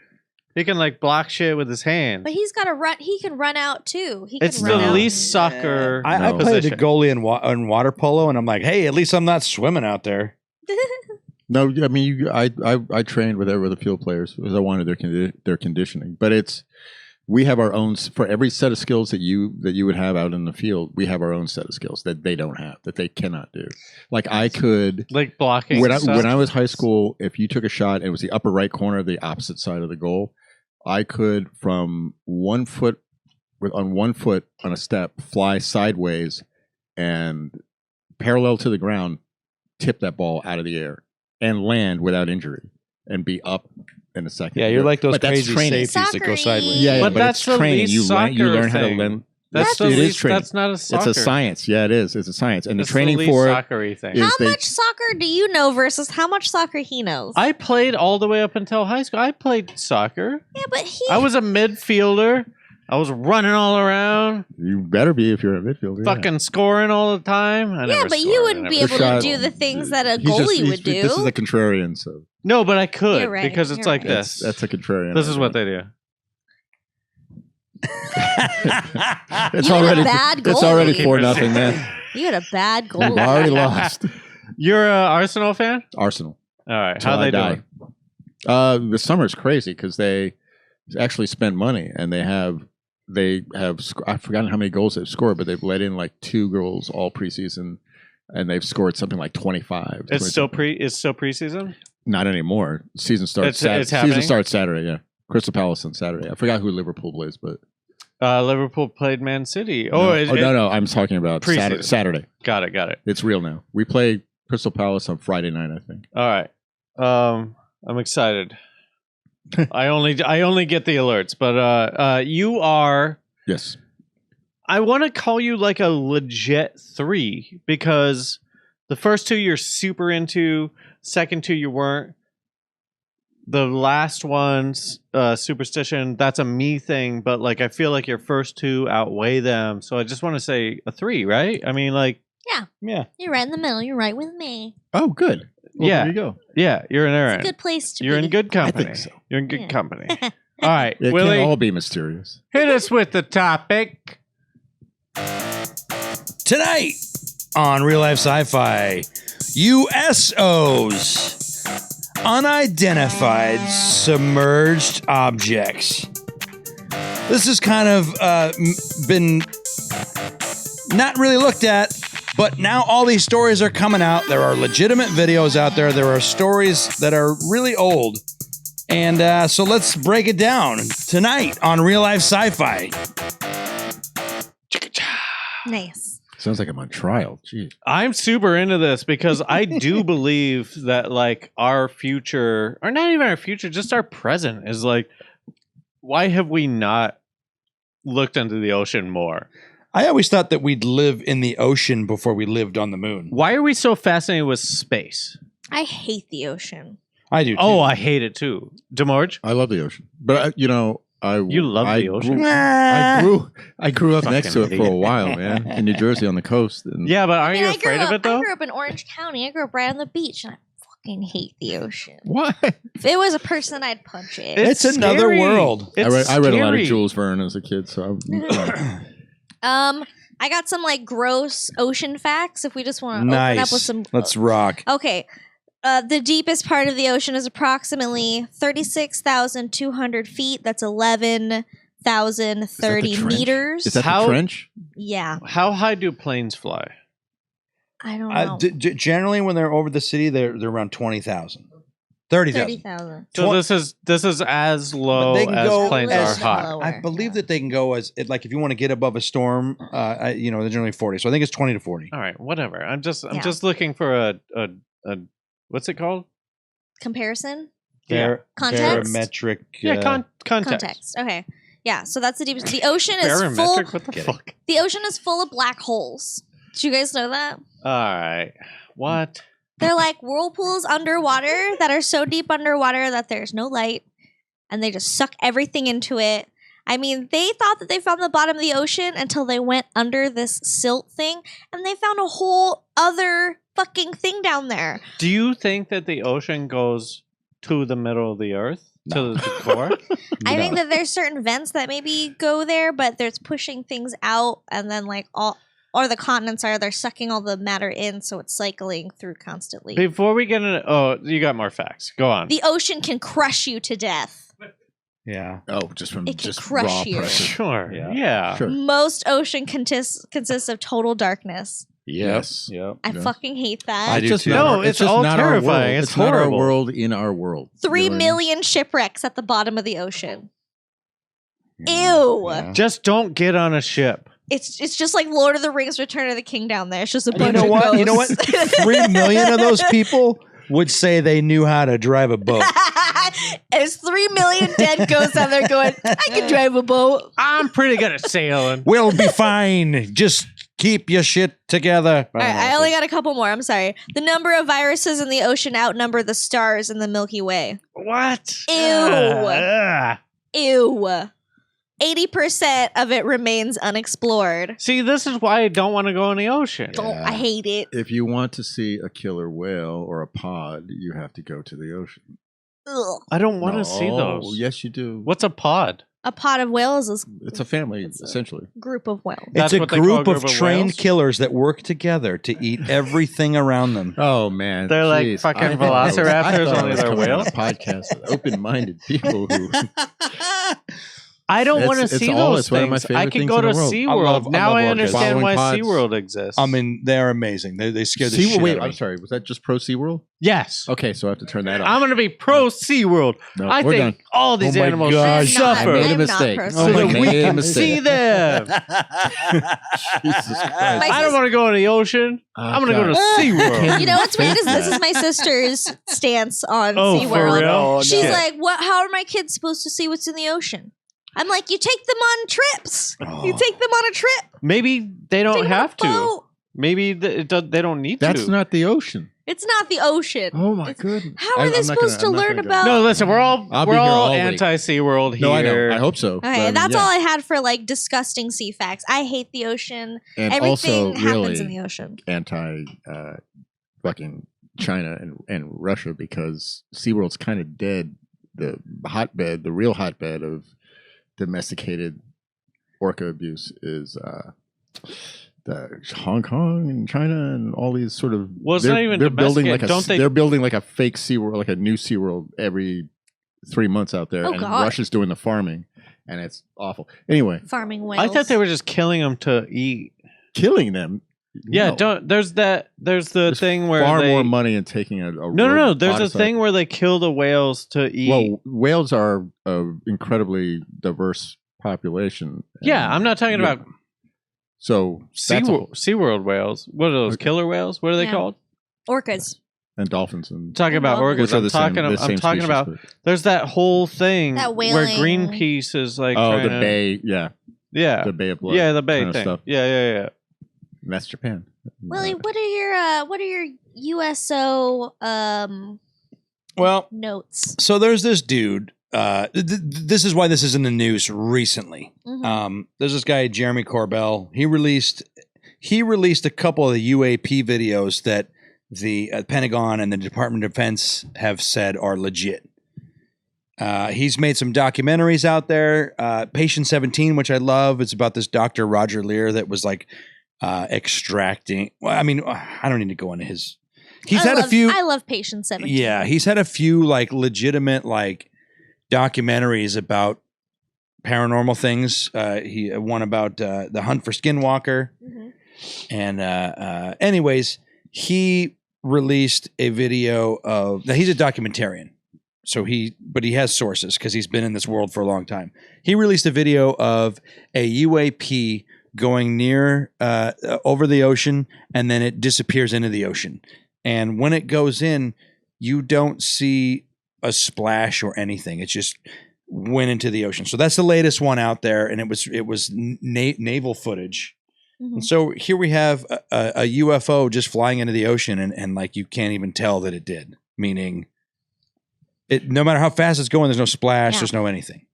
Speaker 1: He can like block shit with his hands.
Speaker 3: But he's got to run. He can run out too. He
Speaker 1: It's
Speaker 3: can
Speaker 1: the
Speaker 3: run out.
Speaker 1: least soccer.
Speaker 2: I
Speaker 4: No.
Speaker 2: played a
Speaker 1: position.
Speaker 2: goalie in water polo, and I'm like, hey, at least I'm not swimming out there.
Speaker 4: No, I mean, I trained with the field players because I wanted their conditioning. But we have our own for every set of skills that you would have out in the field. We have our own set of skills that they don't have, that they cannot do. Like I could
Speaker 1: like blocking.
Speaker 4: when
Speaker 1: stuff.
Speaker 4: I was high school, if you took a shot and it was the upper right corner of the opposite side of the goal, I could from 1 foot on 1 foot on a step fly sideways and parallel to the ground, tip that ball out of the air and land without injury and be up in a second.
Speaker 2: Yeah, you're like those
Speaker 4: But that's
Speaker 2: crazy
Speaker 4: training.
Speaker 2: safeties that go sideways.
Speaker 4: Yeah,
Speaker 1: But
Speaker 4: but
Speaker 1: that's
Speaker 4: it's
Speaker 1: the
Speaker 4: training.
Speaker 1: least
Speaker 4: You
Speaker 1: soccer
Speaker 4: learn how to
Speaker 1: thing.
Speaker 4: learn.
Speaker 1: That's the
Speaker 4: it is
Speaker 1: least.
Speaker 4: training.
Speaker 1: That's not a soccer.
Speaker 4: It's a science. Yeah, it is. It's a science, and
Speaker 1: That's
Speaker 4: the training
Speaker 1: least
Speaker 4: for it.
Speaker 1: soccer-y thing.
Speaker 4: is
Speaker 3: How
Speaker 4: they-
Speaker 3: much soccer do you know versus how much soccer he knows?
Speaker 1: I played all the way up until high school. I played soccer.
Speaker 3: yeah, but he.
Speaker 1: I was a midfielder. I was running all around,
Speaker 4: You better be if you're a midfielder. yeah.
Speaker 1: fucking scoring all the time. I
Speaker 3: yeah,
Speaker 1: never
Speaker 3: but you
Speaker 1: scored. I
Speaker 3: wouldn't be
Speaker 1: never-
Speaker 3: able to
Speaker 4: shot.
Speaker 3: do the things that a
Speaker 4: He's just-
Speaker 3: goalie
Speaker 4: he's-
Speaker 3: would do.
Speaker 4: This is a contrarian, so
Speaker 1: No, but I could
Speaker 3: You're right,
Speaker 1: because it's
Speaker 3: you're
Speaker 1: like
Speaker 3: right.
Speaker 1: this.
Speaker 4: that's a contrarian.
Speaker 1: This is what they do.
Speaker 4: It's
Speaker 3: You had a
Speaker 4: already
Speaker 3: bad
Speaker 4: it's already
Speaker 3: goalie.
Speaker 4: 4-0, man.
Speaker 3: You had a bad
Speaker 4: We've
Speaker 3: goalie.
Speaker 4: already lost.
Speaker 1: You're a Arsenal fan?
Speaker 4: Arsenal.
Speaker 1: All right.
Speaker 4: Till
Speaker 1: How
Speaker 4: I
Speaker 1: they
Speaker 4: die.
Speaker 1: doing?
Speaker 4: The summer's crazy because they actually spent money and they have I've forgotten how many goals they've scored, but they've let in like 2 goals all preseason. and they've scored something like 25.
Speaker 1: It's still preseason.
Speaker 4: Not anymore. Season starts.
Speaker 1: It's happening?
Speaker 4: Season starts Saturday. Yeah, Crystal Palace on Saturday. I forgot who Liverpool plays, but
Speaker 1: Liverpool played Man City.
Speaker 4: No. I'm talking about Saturday.
Speaker 1: Got it.
Speaker 4: It's real now. We play Crystal Palace on Friday night, I think.
Speaker 1: All right. I'm excited. I only get the alerts, but you are.
Speaker 4: Yes.
Speaker 1: I want to call you like a legit 3 because the first 2 you're super into, second 2 you weren't. The last one's superstition, that's a me thing, but like I feel like your first 2 outweigh them. So I just want to say a 3, right? I mean, like,
Speaker 3: yeah. You're right in the middle. You're right with me.
Speaker 4: Oh, good. Well,
Speaker 1: yeah.
Speaker 4: There you go.
Speaker 1: Yeah, you're in Aaron.
Speaker 3: It's a good place to
Speaker 1: You're
Speaker 3: be.
Speaker 1: in good company.
Speaker 4: I think so.
Speaker 1: You're in good company. All right,
Speaker 4: It
Speaker 1: Willie,
Speaker 4: can't all be mysterious.
Speaker 1: hit us with the topic.
Speaker 2: Tonight on Real Life Sci-Fi, USOs, Unidentified Submerged Objects. This has kind of been not really looked at, but now all these stories are coming out. There are legitimate videos out there. There are stories that are really old. And so let's break it down tonight on Real Life Sci-Fi.
Speaker 3: Nice.
Speaker 4: Sounds like I'm on trial. Jeez.
Speaker 1: I'm super into this because I do believe that like our future, or not even our future, just our present is like, why have we not looked into the ocean more?
Speaker 2: I always thought that we'd live in the ocean before we lived on the moon.
Speaker 1: Why are we so fascinated with space?
Speaker 3: I hate the ocean.
Speaker 2: I do too.
Speaker 1: Oh, I hate it too. DeMorge?
Speaker 4: I love the ocean, but you
Speaker 1: love the ocean?
Speaker 4: I grew up next to it
Speaker 1: Fucking
Speaker 4: for a while, man, in New Jersey on the coast. And
Speaker 1: Yeah, but aren't you
Speaker 3: I
Speaker 1: afraid of it though?
Speaker 3: I grew up in Orange County. I grew up right on the beach, and I fucking hate the ocean.
Speaker 4: What?
Speaker 3: If it was a person, I'd punch it.
Speaker 2: It's another
Speaker 1: scary.
Speaker 2: world.
Speaker 1: It's
Speaker 4: I read a lot of
Speaker 1: scary.
Speaker 4: Jules Verne as a kid, so
Speaker 3: I got some like gross ocean facts. If we just want to open up with
Speaker 2: Nice.
Speaker 3: some.
Speaker 2: Let's rock.
Speaker 3: Okay. The deepest part of the ocean is approximately 36,200 feet. That's 11,030
Speaker 4: trench?
Speaker 3: meters.
Speaker 4: Is that
Speaker 1: How-
Speaker 4: the trench?
Speaker 3: Yeah.
Speaker 1: How high do planes fly?
Speaker 3: I don't know.
Speaker 2: Generally, when they're over the city, they're around 20,000. 30,000.
Speaker 3: 30,000.
Speaker 1: So this is as low
Speaker 2: But they can
Speaker 1: as
Speaker 2: go
Speaker 1: planes
Speaker 3: as
Speaker 1: are high.
Speaker 3: low.
Speaker 2: I believe that they can go like if you want to get above a storm, they're generally 40. So I think it's 20 to 40.
Speaker 1: All right, whatever. I'm just
Speaker 3: Yeah.
Speaker 1: looking for a what's it called?
Speaker 3: Comparison?
Speaker 1: Yeah.
Speaker 3: Context?
Speaker 2: Barometric.
Speaker 1: Context.
Speaker 3: Okay. Yeah, so that's the deepest. The ocean is full.
Speaker 1: Barometric? What the
Speaker 2: Get it.
Speaker 1: fuck?
Speaker 3: The ocean is full of black holes. Did you guys know that?
Speaker 1: All right. What?
Speaker 3: They're like whirlpools underwater that are so deep underwater that there's no light, and they just suck everything into it. I mean, they thought that they found the bottom of the ocean until they went under this silt thing, and they found a whole other fucking thing down there.
Speaker 1: Do you think that the ocean goes to the middle of the earth? To the core?
Speaker 3: I think that there's certain vents that maybe go there, but there's pushing things out, and then like or the continents they're sucking all the matter in, so it's cycling through constantly.
Speaker 1: Before we get into you got more facts. Go on.
Speaker 3: The ocean can crush you to death.
Speaker 2: Yeah.
Speaker 4: Oh, just from
Speaker 3: It can
Speaker 4: just
Speaker 3: crush
Speaker 4: raw
Speaker 3: you.
Speaker 4: pressure.
Speaker 1: Sure.
Speaker 2: Yeah.
Speaker 1: Yeah.
Speaker 4: Sure.
Speaker 3: Most ocean consists of total darkness.
Speaker 4: Yes.
Speaker 2: Yep.
Speaker 3: I
Speaker 4: Yeah.
Speaker 3: fucking hate that.
Speaker 2: I do
Speaker 4: Just
Speaker 2: too.
Speaker 4: not
Speaker 1: No,
Speaker 4: our-
Speaker 1: it's
Speaker 4: just
Speaker 1: all
Speaker 4: not our world.
Speaker 1: terrifying. It's
Speaker 4: not our
Speaker 1: horrible.
Speaker 4: world in our world.
Speaker 3: 3
Speaker 4: You know what I mean?
Speaker 3: million shipwrecks at the bottom of the ocean. Ew.
Speaker 2: Yeah.
Speaker 1: Just don't get on a ship.
Speaker 3: It's just like Lord of the Rings Return of the King down there. It's just a
Speaker 2: You
Speaker 3: bunch
Speaker 2: know
Speaker 3: of
Speaker 2: what?
Speaker 3: ghosts.
Speaker 2: You know what? 3 million of those people would say they knew how to drive a boat.
Speaker 3: There's 3 million dead ghosts out there going, I can drive a boat.
Speaker 1: I'm pretty good at sailing.
Speaker 2: We'll be fine. Just keep your shit together.
Speaker 3: All right, I only got a couple more. I'm sorry. The number of viruses in the ocean outnumber the stars in the Milky Way.
Speaker 1: What?
Speaker 3: Ew. Ew. 80% of it remains unexplored.
Speaker 1: See, this is why I don't want to go in the ocean.
Speaker 3: Don't I hate it.
Speaker 4: If you want to see a killer whale or a pod, you have to go to the ocean.
Speaker 3: Ugh.
Speaker 1: I don't want to see
Speaker 4: No,
Speaker 1: those.
Speaker 4: Yes, you do.
Speaker 1: What's a pod?
Speaker 3: A pod of whales is
Speaker 4: It's a family,
Speaker 3: It's a-
Speaker 4: essentially.
Speaker 3: group of whales.
Speaker 1: That's
Speaker 2: It's a
Speaker 1: what they call a
Speaker 2: group of
Speaker 1: group of
Speaker 2: trained
Speaker 1: whales?
Speaker 2: killers that work together to eat everything around them.
Speaker 4: Oh man,
Speaker 1: They're like
Speaker 4: Jeez.
Speaker 1: fucking
Speaker 4: I thought I was-
Speaker 1: velociraptors,
Speaker 4: I thought I
Speaker 1: only
Speaker 4: was
Speaker 1: they're
Speaker 4: coming on
Speaker 1: whales?
Speaker 4: a podcast with open-minded people who.
Speaker 1: I don't want to
Speaker 4: It's
Speaker 1: see
Speaker 4: all-
Speaker 1: those
Speaker 4: it's one of my
Speaker 1: things.
Speaker 4: favorite
Speaker 1: I could
Speaker 4: things
Speaker 1: go
Speaker 4: in
Speaker 1: to
Speaker 4: the world.
Speaker 1: SeaWorld. Now
Speaker 2: love
Speaker 1: I
Speaker 2: orcas.
Speaker 1: understand why
Speaker 4: Following pods.
Speaker 1: SeaWorld exists.
Speaker 2: I mean, they're amazing. They scare the
Speaker 4: Sea-
Speaker 2: shit
Speaker 4: wait,
Speaker 2: out of
Speaker 4: I'm
Speaker 2: me.
Speaker 4: sorry. Was that just pro SeaWorld?
Speaker 1: yes.
Speaker 4: Okay, so I have to turn that off.
Speaker 1: I'm going to be pro SeaWorld.
Speaker 4: No,
Speaker 1: I
Speaker 4: we're
Speaker 1: think
Speaker 4: done.
Speaker 1: all these
Speaker 2: Oh my
Speaker 1: animals
Speaker 2: gosh.
Speaker 1: should
Speaker 3: I'm not.
Speaker 1: suffer
Speaker 4: I made a
Speaker 3: I'm not
Speaker 4: mistake.
Speaker 3: personally.
Speaker 1: so that
Speaker 4: I
Speaker 1: we
Speaker 4: made a
Speaker 1: can
Speaker 4: mistake.
Speaker 1: see them.
Speaker 4: Jesus Christ.
Speaker 1: I don't want to go in the ocean.
Speaker 4: Oh,
Speaker 1: I'm going to go to
Speaker 4: God.
Speaker 1: SeaWorld.
Speaker 3: You know what's weird is this
Speaker 4: that.
Speaker 3: is my sister's stance on
Speaker 1: Oh, for
Speaker 3: SeaWorld.
Speaker 1: real?
Speaker 2: Oh,
Speaker 3: She's
Speaker 2: no.
Speaker 3: like, "What? How are my kids supposed to see what's in the ocean?" I'm like, "You take them on trips.
Speaker 2: Oh.
Speaker 3: You take them on a trip.
Speaker 1: Maybe they don't
Speaker 3: Take them on a
Speaker 1: have to.
Speaker 3: boat.
Speaker 1: Maybe they don't need
Speaker 4: That's
Speaker 1: to.
Speaker 4: not the ocean.
Speaker 3: It's not the ocean.
Speaker 4: Oh my
Speaker 3: It's-
Speaker 4: goodness.
Speaker 3: How are they
Speaker 4: I'm not
Speaker 3: supposed
Speaker 4: gonna-
Speaker 3: to
Speaker 4: I'm not
Speaker 3: learn
Speaker 4: gonna go.
Speaker 3: about?
Speaker 1: No, listen, we're all
Speaker 4: I'll be here all week.
Speaker 1: anti SeaWorld here.
Speaker 4: No, I know. I hope so.
Speaker 3: Okay,
Speaker 4: But,
Speaker 3: that's
Speaker 4: yeah.
Speaker 3: all I had for like disgusting sea facts. I hate the ocean.
Speaker 4: And
Speaker 3: Everything
Speaker 4: also
Speaker 3: happens in
Speaker 4: really
Speaker 3: the ocean.
Speaker 4: anti fucking China and Russia because SeaWorld's kind of dead. The hotbed, the real hotbed of domesticated orca abuse is the Hong Kong and China and all these sort of.
Speaker 1: Well, it's
Speaker 4: they're-
Speaker 1: not even
Speaker 4: they're building like
Speaker 1: domesticated. Don't they-
Speaker 4: They're building like a fake SeaWorld, like a new SeaWorld every 3 months out there,
Speaker 3: Oh,
Speaker 4: and
Speaker 3: God.
Speaker 4: Russia's doing the farming, and it's awful. Anyway,
Speaker 3: Farming whales.
Speaker 1: I thought they were just killing them to eat.
Speaker 4: killing them.
Speaker 1: Yeah,
Speaker 4: No.
Speaker 1: don't. There's the
Speaker 4: There's
Speaker 1: thing where
Speaker 4: far
Speaker 1: they.
Speaker 4: more money in taking a
Speaker 1: No. There's a
Speaker 4: roboticide-
Speaker 1: thing where they kill the whales to eat.
Speaker 4: Well, whales are an incredibly diverse population.
Speaker 1: yeah,
Speaker 4: and-
Speaker 1: I'm not talking
Speaker 4: yeah.
Speaker 1: about
Speaker 4: So that's a-
Speaker 1: SeaWorld whales. What are those?
Speaker 4: Okay.
Speaker 1: Killer whales? What are they
Speaker 3: Yeah.
Speaker 1: called?
Speaker 3: orcas.
Speaker 4: and dolphins and
Speaker 1: Talking about
Speaker 3: Well,
Speaker 1: orcas.
Speaker 4: which are
Speaker 1: I'm
Speaker 4: the
Speaker 1: talking.
Speaker 4: same. The
Speaker 1: I'm
Speaker 4: same
Speaker 1: talking
Speaker 4: species,
Speaker 1: about.
Speaker 4: but-
Speaker 1: There's that whole thing
Speaker 3: That
Speaker 1: where
Speaker 3: whaling-
Speaker 1: Greenpeace is like.
Speaker 4: oh,
Speaker 1: trying
Speaker 4: the
Speaker 1: to-
Speaker 4: Bay, yeah,
Speaker 1: Yeah.
Speaker 4: the Bay of Blood,
Speaker 1: Yeah, the Bay
Speaker 4: kind of
Speaker 1: thing.
Speaker 4: stuff.
Speaker 1: Yeah.
Speaker 4: And that's Japan.
Speaker 3: Willie, what are your USO
Speaker 2: Well,
Speaker 3: notes?
Speaker 2: so there's this dude. This is why this is in the news recently.
Speaker 3: Mhm.
Speaker 2: There's this guy Jeremy Corbell. He released a couple of the UAP videos that the Pentagon and the Department of Defense have said are legit. He's made some documentaries out there. Patient 17, which I love. It's about this Dr. Roger Lear that was like extracting. Well, I mean, I don't need to go into his. He's had a few.
Speaker 3: I love Patient 17.
Speaker 2: Yeah, he's had a few like legitimate like documentaries about paranormal things. He one about the hunt for Skinwalker,
Speaker 3: Mhm.
Speaker 2: and anyways, he released a video of. Now he's a documentarian, so he has sources because he's been in this world for a long time. He released a video of a UAP going near over the ocean, and then it disappears into the ocean. And when it goes in, you don't see a splash or anything. It just went into the ocean. So that's the latest one out there, and it was naval footage.
Speaker 3: Mhm.
Speaker 2: And so here we have a UFO just flying into the ocean, and like you can't even tell that it did. Meaning, it no matter how fast it's going, there's no splash,
Speaker 3: Yeah.
Speaker 2: there's no anything.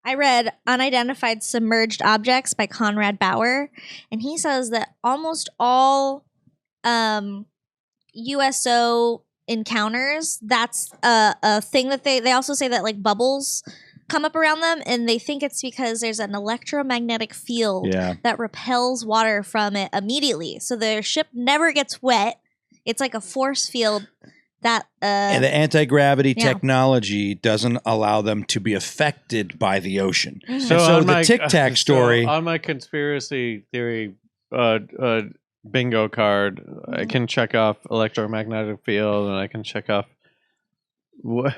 Speaker 3: I read Unidentified Submerged Objects by Conrad Bauer, and he says that almost all USO encounters, that's a thing that they also say that like bubbles come up around them, and they think it's because there's an electromagnetic field
Speaker 2: Yeah.
Speaker 3: that repels water from it immediately. So their ship never gets wet. It's like a force field that
Speaker 2: And the anti-gravity
Speaker 3: yeah.
Speaker 2: technology doesn't allow them to be affected by the ocean.
Speaker 3: Mhm.
Speaker 2: So
Speaker 1: on
Speaker 2: the Tic Tac story-
Speaker 1: on my conspiracy theory bingo card, I can check off electromagnetic field, and I can check off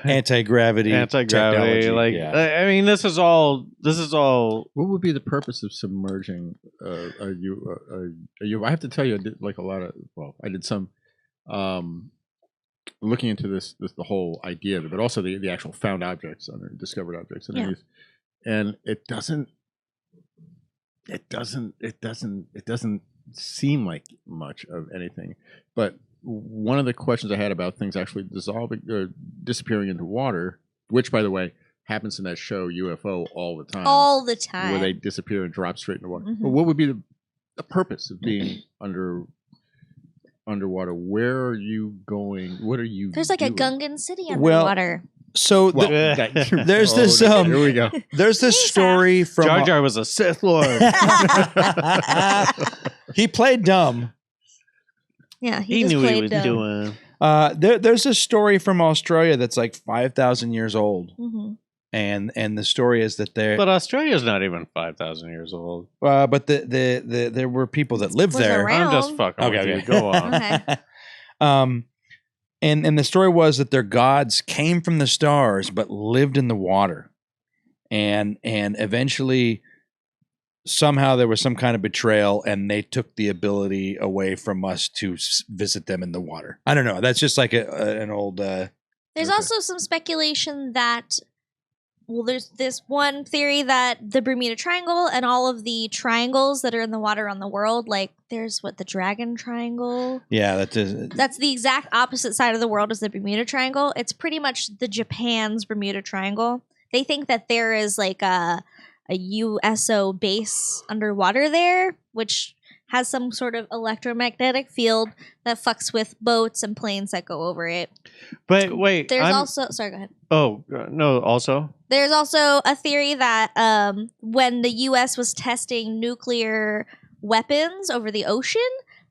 Speaker 2: Anti-gravity
Speaker 1: anti-gravity.
Speaker 2: technology.
Speaker 1: Like,
Speaker 2: Yeah.
Speaker 1: I mean, this is all.
Speaker 4: What would be the purpose of submerging a U? I have to tell you, I did like a lot of. Well, I did some looking into this the whole idea of it, but also the actual found objects and discovered objects
Speaker 3: Yeah.
Speaker 4: and it doesn't seem like much of anything. But one of the questions I had about things actually dissolving or disappearing into water, which by the way happens in that show UFO all the time.
Speaker 3: all the time.
Speaker 4: Where they disappear and drop straight into water.
Speaker 3: Mhm.
Speaker 4: But what would be the purpose of being underwater? Where are you going? What are you
Speaker 3: There's like a
Speaker 4: doing?
Speaker 3: Gungan city
Speaker 2: Well,
Speaker 3: underwater.
Speaker 2: So
Speaker 4: Well,
Speaker 2: there's this,
Speaker 4: here we go.
Speaker 2: there's this
Speaker 3: Hey,
Speaker 2: story from
Speaker 1: Jar Jar was a Sith Lord.
Speaker 2: he played dumb.
Speaker 3: Yeah,
Speaker 1: he
Speaker 3: just
Speaker 1: knew what he
Speaker 3: played
Speaker 1: was
Speaker 3: dumb.
Speaker 1: doing.
Speaker 2: There's a story from Australia that's like 5,000 years old,
Speaker 3: Mhm.
Speaker 2: and the story is that they're
Speaker 1: But Australia's not even 5,000 years old.
Speaker 2: but there were people that lived
Speaker 3: Was
Speaker 2: there.
Speaker 3: around.
Speaker 1: I'm just fucking with
Speaker 2: Okay.
Speaker 1: you. Go on.
Speaker 3: Okay.
Speaker 2: And the story was that their gods came from the stars but lived in the water, and eventually somehow there was some kind of betrayal, and they took the ability away from us to visit them in the water. I don't know. That's just like an old.
Speaker 3: There's
Speaker 2: Okay.
Speaker 3: also some speculation that, well, there's this one theory that the Bermuda Triangle and all of the triangles that are in the water around the world, like there's the Dragon Triangle.
Speaker 2: Yeah, that is.
Speaker 3: That's the exact opposite side of the world as the Bermuda Triangle. It's pretty much the Japan's Bermuda Triangle. They think that there is like a USO base underwater there, which has some sort of electromagnetic field that fucks with boats and planes that go over it.
Speaker 1: But wait.
Speaker 3: There's also, sorry, go ahead.
Speaker 1: Oh, no, also?
Speaker 3: There's also a theory that when the U.S. was testing nuclear weapons over the ocean,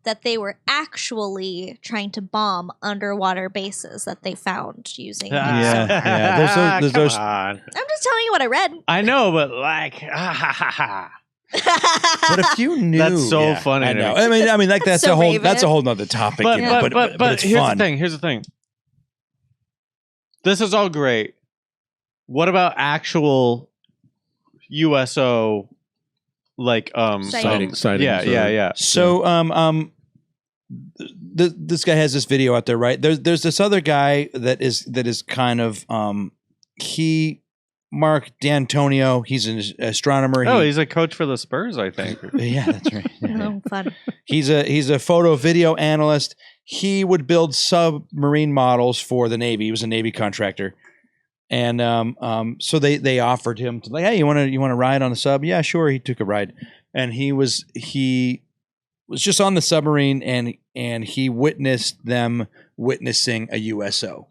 Speaker 3: that they were actually trying to bomb underwater bases that they found using.
Speaker 2: Yeah. There's those.
Speaker 1: Come on.
Speaker 3: I'm just telling you what I read.
Speaker 1: I know, but like, ha.
Speaker 2: But if you knew,
Speaker 1: That's so funny
Speaker 2: I
Speaker 1: to
Speaker 2: know.
Speaker 1: me.
Speaker 2: I mean, like that's
Speaker 3: So
Speaker 2: a whole
Speaker 3: Raven.
Speaker 2: that's a whole nother topic.
Speaker 1: But,
Speaker 2: you know,
Speaker 1: but
Speaker 2: it's
Speaker 1: here's
Speaker 2: fun.
Speaker 1: the thing. Here's the thing. This is all great. What about actual USO, like
Speaker 3: Sightings.
Speaker 4: Sightings.
Speaker 1: Yeah.
Speaker 2: So this guy has this video out there, right? There's this other guy that is kind of Mark D'Antonio. He's an astronomer.
Speaker 1: Oh, he's a coach for the Spurs, I think.
Speaker 2: Yeah, that's right.
Speaker 3: Oh, fun.
Speaker 2: He's a photo video analyst. He would build submarine models for the Navy. He was a Navy contractor. And so they offered him to, like, hey, you want to ride on the sub? Yeah, sure. He took a ride. And he was just on the submarine, and he witnessed them witnessing a USO,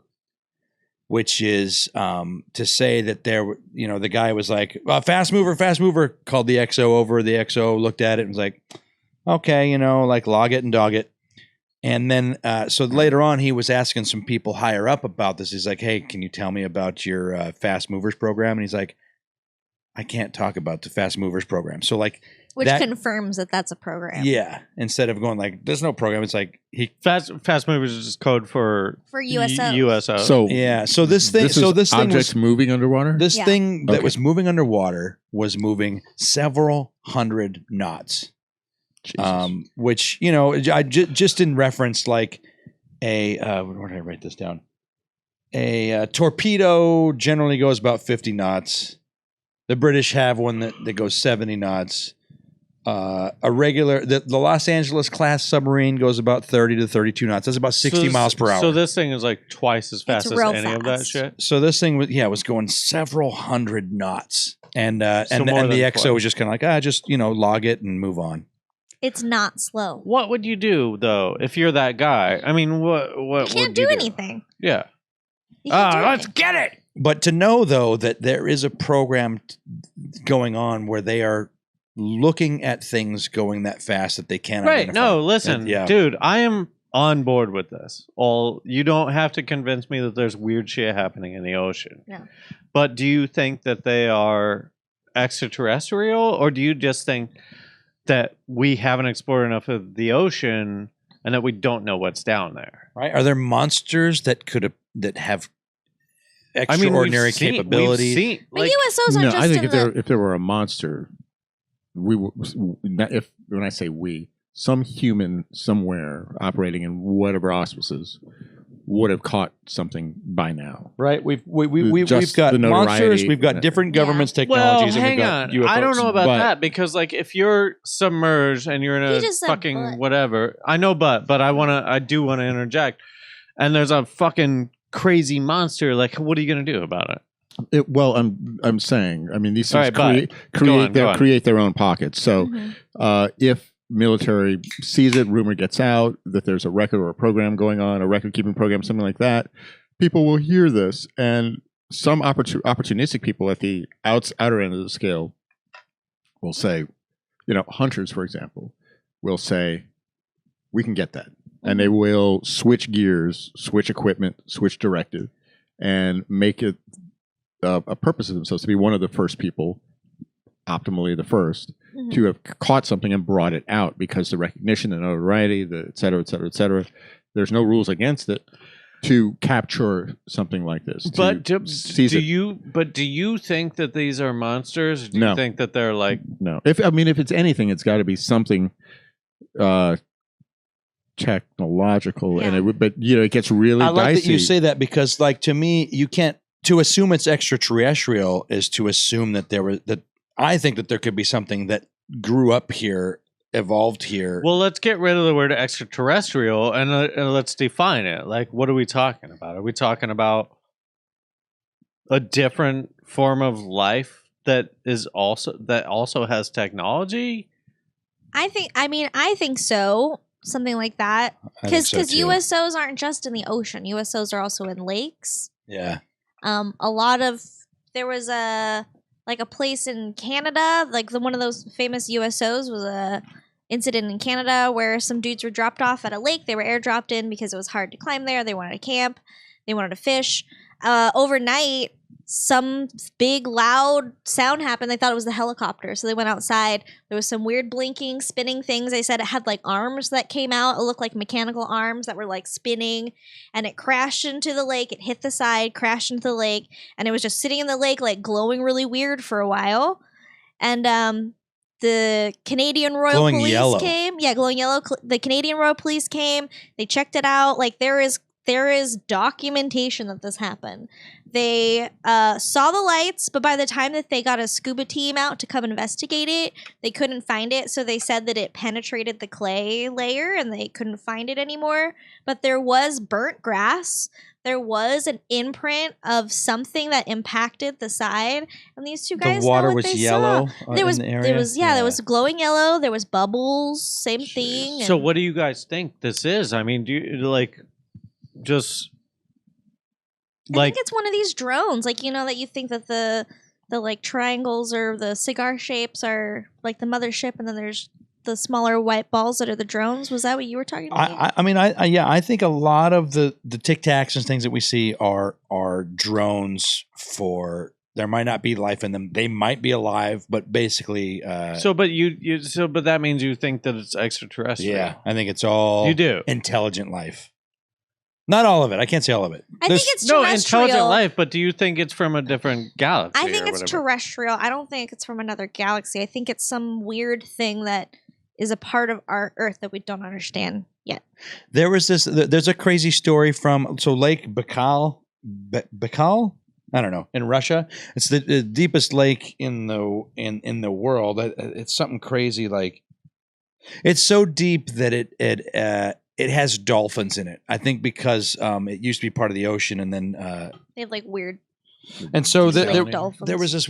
Speaker 2: which is to say that the guy was like, fast mover, called the XO over. The XO looked at it and was like, okay, like log it and dog it. And then, so later on, he was asking some people higher up about this. He's like, hey, can you tell me about your fast movers program? And he's like, I can't talk about the fast movers program. So like,
Speaker 3: Which confirms that that's a program.
Speaker 2: yeah, instead of going like, there's no program, it's like
Speaker 1: Fast movers is just code for
Speaker 3: USOs.
Speaker 1: USO.
Speaker 4: So
Speaker 2: yeah. So this thing,
Speaker 4: this is objects moving underwater.
Speaker 2: this
Speaker 3: Yeah.
Speaker 2: thing that
Speaker 4: Okay.
Speaker 2: was moving underwater was moving several hundred knots.
Speaker 4: Jesus.
Speaker 2: Which I just in reference, like where did I write this down? A torpedo generally goes about 50 knots. The British have one that goes 70 knots. A regular the Los Angeles class submarine goes about 30 to 32 knots. That's about 60 miles per hour.
Speaker 1: So this thing is like twice as fast as
Speaker 3: real
Speaker 1: any of that
Speaker 3: fast.
Speaker 1: shit.
Speaker 2: So this thing was going several hundred knots, and
Speaker 1: more
Speaker 2: the
Speaker 1: than
Speaker 2: XO
Speaker 1: twice.
Speaker 2: was just kind of like just log it and move on.
Speaker 3: It's not slow.
Speaker 1: What would you do though if you're that guy? I mean, what
Speaker 3: You
Speaker 1: would
Speaker 3: can't
Speaker 1: you
Speaker 3: do anything.
Speaker 1: Yeah.
Speaker 3: You can't do
Speaker 1: Let's
Speaker 3: anything.
Speaker 1: get it.
Speaker 2: But to know though that there is a program going on where they are looking at things going that fast that they can't
Speaker 1: Right.
Speaker 2: identify.
Speaker 1: No, listen,
Speaker 2: And, yeah.
Speaker 1: dude, I am on board with this. You don't have to convince me that there's weird shit happening in the ocean.
Speaker 3: No.
Speaker 1: But do you think that they are extraterrestrial, or do you just think that we haven't explored enough of the ocean and that we don't know what's down there?
Speaker 2: Right? Are there monsters that have
Speaker 1: I mean,
Speaker 2: extraordinary
Speaker 1: we've seen,
Speaker 2: capabilities?
Speaker 3: But
Speaker 1: like,
Speaker 3: USOs are
Speaker 4: No,
Speaker 3: just
Speaker 4: I think
Speaker 3: in
Speaker 4: if there were a monster, when I say we, some human somewhere operating in whatever auspices would have caught something by now.
Speaker 2: Right? We've
Speaker 4: Just
Speaker 2: got
Speaker 4: the notoriety.
Speaker 2: monsters. We've got different governments, technologies,
Speaker 1: well,
Speaker 2: and we've
Speaker 1: hang
Speaker 2: got
Speaker 1: on.
Speaker 2: UFOs.
Speaker 1: I don't know about
Speaker 4: but-
Speaker 1: that because, like, if you're submerged and you're in
Speaker 3: You
Speaker 1: a
Speaker 3: just said
Speaker 1: fucking
Speaker 3: but.
Speaker 1: whatever, I know, but I do want to interject. And there's a fucking crazy monster. Like, what are you gonna do about it?
Speaker 4: I'm saying. I mean, these
Speaker 1: All
Speaker 4: things
Speaker 1: right, but go on.
Speaker 4: create their own pockets. So,
Speaker 3: Mhm.
Speaker 4: if military sees it, rumor gets out that there's a record or a program going on, a record keeping program, something like that, people will hear this, and some opportunistic people at the outer end of the scale will say, hunters, for example, will say, we can get that. And they will switch gears, switch equipment, switch directive, and make it a purpose of themselves to be one of the first people, optimally the first, to have caught something and brought it out because the recognition, the notoriety, the et cetera, et cetera, et cetera. There's no rules against it to capture something like this.
Speaker 1: But do you think that these are monsters? Or do you think that they're like
Speaker 4: no? If it's anything, it's got to be something technological, but it gets really
Speaker 2: I like
Speaker 4: dicey.
Speaker 2: that you say that because, like, to me, you can't to assume it's extraterrestrial is to assume that I think that there could be something that grew up here, evolved here.
Speaker 1: Well, let's get rid of the word extraterrestrial and let's define it. Like, what are we talking about? Are we talking about a different form of life that also has technology?
Speaker 3: I think so. Something like that. Because USOs aren't just in the ocean. USOs are also in lakes.
Speaker 2: Yeah.
Speaker 3: There was a place in Canada, like one of those famous USOs was a incident in Canada where some dudes were dropped off at a lake. They were airdropped in because it was hard to climb there. They wanted to camp. They wanted to fish. Overnight, some big loud sound happened. They thought it was the helicopter. So they went outside. There was some weird blinking, spinning things. They said it had like arms that came out. It looked like mechanical arms that were like spinning. And it crashed into the lake. It hit the side, crashed into the lake. And it was just sitting in the lake like glowing really weird for a while. And the Canadian Royal Police came. Yeah, glowing yellow. The Canadian Royal Police came. They checked it out. Like there is documentation that this happened. They saw the lights, but by the time that they got a scuba team out to come investigate it, they couldn't find it. So they said that it penetrated the clay layer and they couldn't find it anymore. But there was burnt grass. There was an imprint of something that impacted the side. And these two guys,
Speaker 2: the water
Speaker 3: know what
Speaker 2: was
Speaker 3: they
Speaker 2: yellow.
Speaker 3: Saw. There was there was glowing yellow. There was bubbles. Same thing.
Speaker 1: So what do you guys think this is? I mean, do you like just?
Speaker 3: I think it's one of these drones, like that you think that the like triangles or the cigar shapes are like the mothership, and then there's the smaller white balls that are the drones. Was that what you were talking about?
Speaker 2: I think a lot of the Tic Tacs and things that we see are drones. There might not be life in them. They might be alive, but basically. But
Speaker 1: that means you think that it's extraterrestrial.
Speaker 2: Yeah, I think it's all intelligent life. Not all of it. I can't say all of it.
Speaker 3: I think it's terrestrial.
Speaker 1: No, intelligent life, but do you think it's from a different galaxy?
Speaker 3: I think it's terrestrial. I don't think it's from another galaxy. I think it's some weird thing that is a part of our Earth that we don't understand yet.
Speaker 2: There's a crazy story from Lake Baikal? I don't know, in Russia. It's the deepest lake in the world. It's something crazy. Like it's so deep that it has dolphins in it. I think because it used to be part of the ocean, and then
Speaker 3: they have like weird.
Speaker 2: And so there was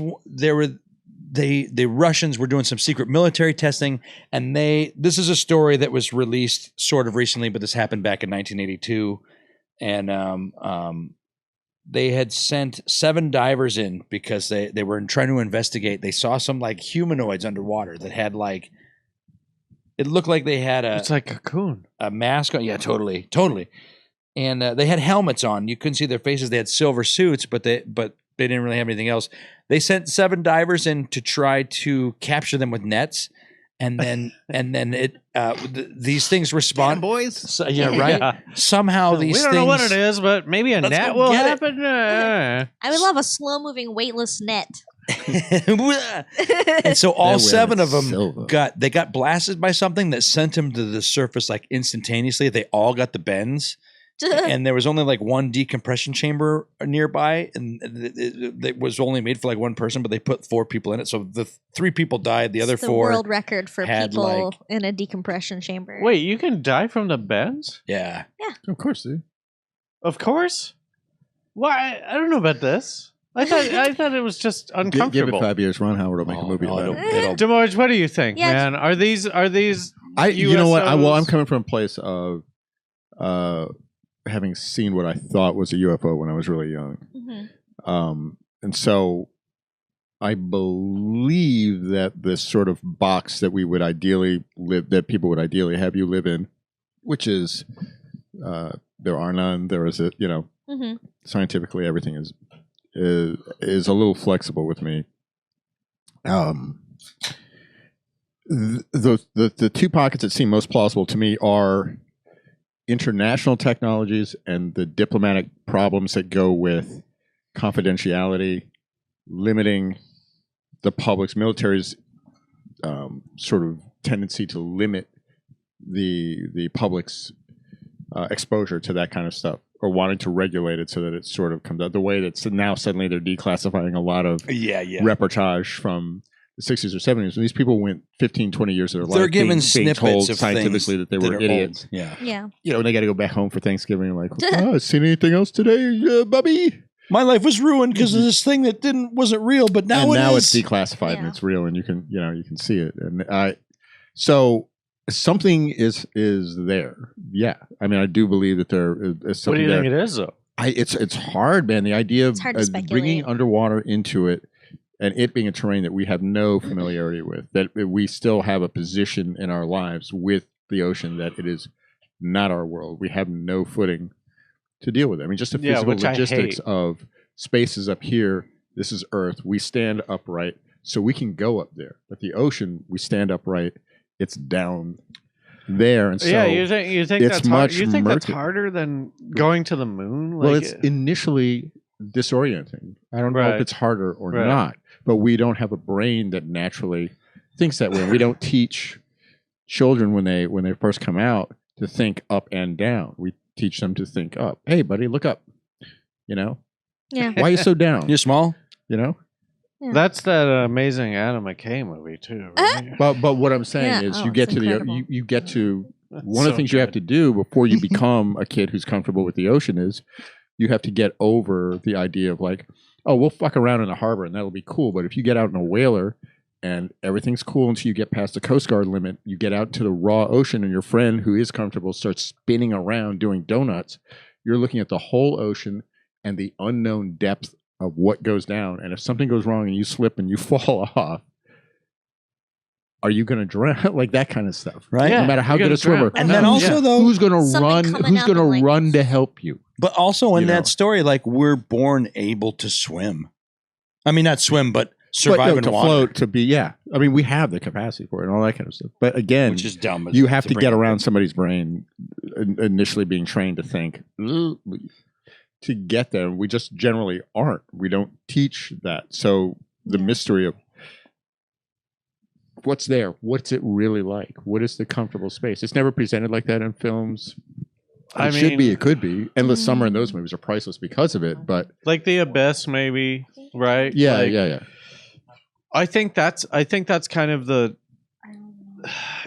Speaker 2: the Russians were doing some secret military testing, and this is a story that was released sort of recently, but this happened back in 1982, and they had sent 7 divers in because they were trying to investigate. They saw some like humanoids underwater that had like. It looked like they had
Speaker 1: it's like a cocoon.
Speaker 2: A mask on. Yeah, totally. And they had helmets on. You couldn't see their faces. They had silver suits, but they didn't really have anything else. They sent 7 divers in to try to capture them with nets, and then these things respond.
Speaker 4: Damn, boys.
Speaker 2: So, yeah, right. Yeah. Somehow these things.
Speaker 1: We don't know what it is, but maybe a net will happen.
Speaker 3: I would love a slow-moving, weightless net.
Speaker 2: And so all 7 of them got blasted by something that sent them to the surface like instantaneously. They all got the bends, and there was only like one decompression chamber nearby, and it was only made for like one person, but they put 4 people in it. So the 3 people died. The other 4
Speaker 3: the world record for people in a decompression chamber.
Speaker 1: Wait, you can die from the bends?
Speaker 2: Yeah.
Speaker 4: Of course, dude.
Speaker 1: Of course. Why? I don't know about this. I thought it was just uncomfortable.
Speaker 4: Give it 5 years, Ron Howard will make a movie about it.
Speaker 1: DeMorge, what do you think, man? Are these?
Speaker 4: You know what? I'm coming from a place of having seen what I thought was a UFO when I was really young, and so I believe that this sort of box that we would ideally that people would ideally have you live in, which is there are none. There is scientifically everything is is a little flexible with me. The two pockets that seem most plausible to me are international technologies and the diplomatic problems that go with confidentiality, limiting the military's sort of tendency to limit the public's exposure to that kind of stuff, or wanting to regulate it so that it sort of comes out the way that now suddenly they're declassifying a lot of reportage from the 60s or 70s. And these people went 15, 20 years of their life.
Speaker 2: They're given
Speaker 4: being
Speaker 2: snippets
Speaker 4: told
Speaker 2: of
Speaker 4: scientifically that they were idiots.
Speaker 2: Old. Yeah.
Speaker 3: Yeah.
Speaker 4: You know, and they got to go back home for Thanksgiving. Like, oh, seen anything else today, Bubby?
Speaker 2: My life was ruined because of this thing that wasn't real, but now
Speaker 4: it's declassified and it's real, and you can see it. And so something is there. Yeah, I mean, I do believe that there is something.
Speaker 1: What do you
Speaker 4: there.
Speaker 1: think it is, though?
Speaker 4: It's hard, man. The idea of bringing underwater into it, and it being a terrain that we have no familiarity with, that we still have a position in our lives with the ocean that it is not our world. We have no footing to deal with it. I mean, just the physical logistics of space is up here. This is Earth. We stand upright, so we can go up there. But the ocean, we stand upright. It's down there, and so
Speaker 1: you think
Speaker 4: it's
Speaker 1: that's
Speaker 4: much
Speaker 1: you think that's
Speaker 4: murky.
Speaker 1: harder than going to the moon? Like,
Speaker 4: Well, it's initially disorienting. I don't know if it's harder or not, but we don't have a brain that naturally thinks that way. We don't teach children when they first come out to think up and down. We teach them to think up. Hey, buddy, look up. You know?
Speaker 3: Yeah.
Speaker 4: Why are you so down?
Speaker 2: You're small?
Speaker 4: You know?
Speaker 3: Yeah.
Speaker 1: That's that amazing Adam McKay movie too. Right?
Speaker 4: But what I'm saying is you get to you get to one of the things you have to do before you become a kid who's comfortable with the ocean is you have to get over the idea of like, oh, we'll fuck around in the harbor and that'll be cool. But if you get out in a whaler and everything's cool until you get past the Coast Guard limit, you get out to the raw ocean and your friend who is comfortable starts spinning around doing donuts, you're looking at the whole ocean and the unknown depth of what goes down. And if something goes wrong and you slip and you fall off, are you going to drown? Like that kind of stuff, right?
Speaker 1: Yeah,
Speaker 4: no matter how good a swimmer.
Speaker 2: And then also though,
Speaker 4: who's going to run? Who's going to run to help you?
Speaker 2: But also in that story, like we're born able to swim. I mean, not swim, but survive in water.
Speaker 4: Float, to be, yeah. I mean, we have the capacity for it and all that kind of stuff. But again,
Speaker 2: which is dumb.
Speaker 4: You have to get around somebody's brain initially being trained to think. To get there, we just generally aren't. We don't teach that. So the mystery of what's there, what's it really like? What is the comfortable space? It's never presented like that in films. It should be. It could be. Endless Summer and those movies are priceless because of it. But
Speaker 1: like The Abyss, maybe, right?
Speaker 4: Yeah,
Speaker 1: like,
Speaker 4: yeah.
Speaker 1: I think that's kind of the.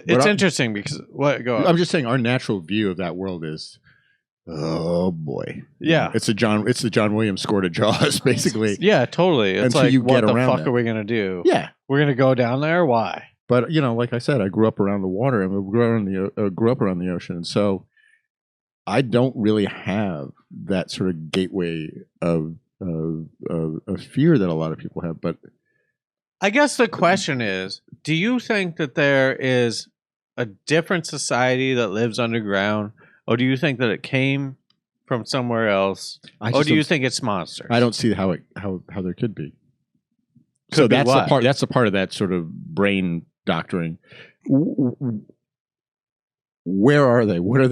Speaker 1: It's interesting because what go on.
Speaker 4: I'm just saying our natural view of that world is, oh boy,
Speaker 1: yeah.
Speaker 4: It's the John Williams score to Jaws, basically.
Speaker 1: Yeah, totally. It's
Speaker 4: Until
Speaker 1: like,
Speaker 4: you get
Speaker 1: what the
Speaker 4: around
Speaker 1: fuck
Speaker 4: that.
Speaker 1: are we gonna do?
Speaker 4: Yeah,
Speaker 1: we're gonna go down there. Why?
Speaker 4: But you know, like I said, I grew up around the water and we grew up around the ocean, and so I don't really have that sort of gateway of fear that a lot of people have. But
Speaker 1: I guess the question is, do you think that there is a different society that lives underground, or do you think that it came from somewhere else, or do you think it's monsters?
Speaker 4: I don't see how there could be.
Speaker 1: So
Speaker 4: that's the part. That's the part of that sort of brain doctoring. Where are they? What are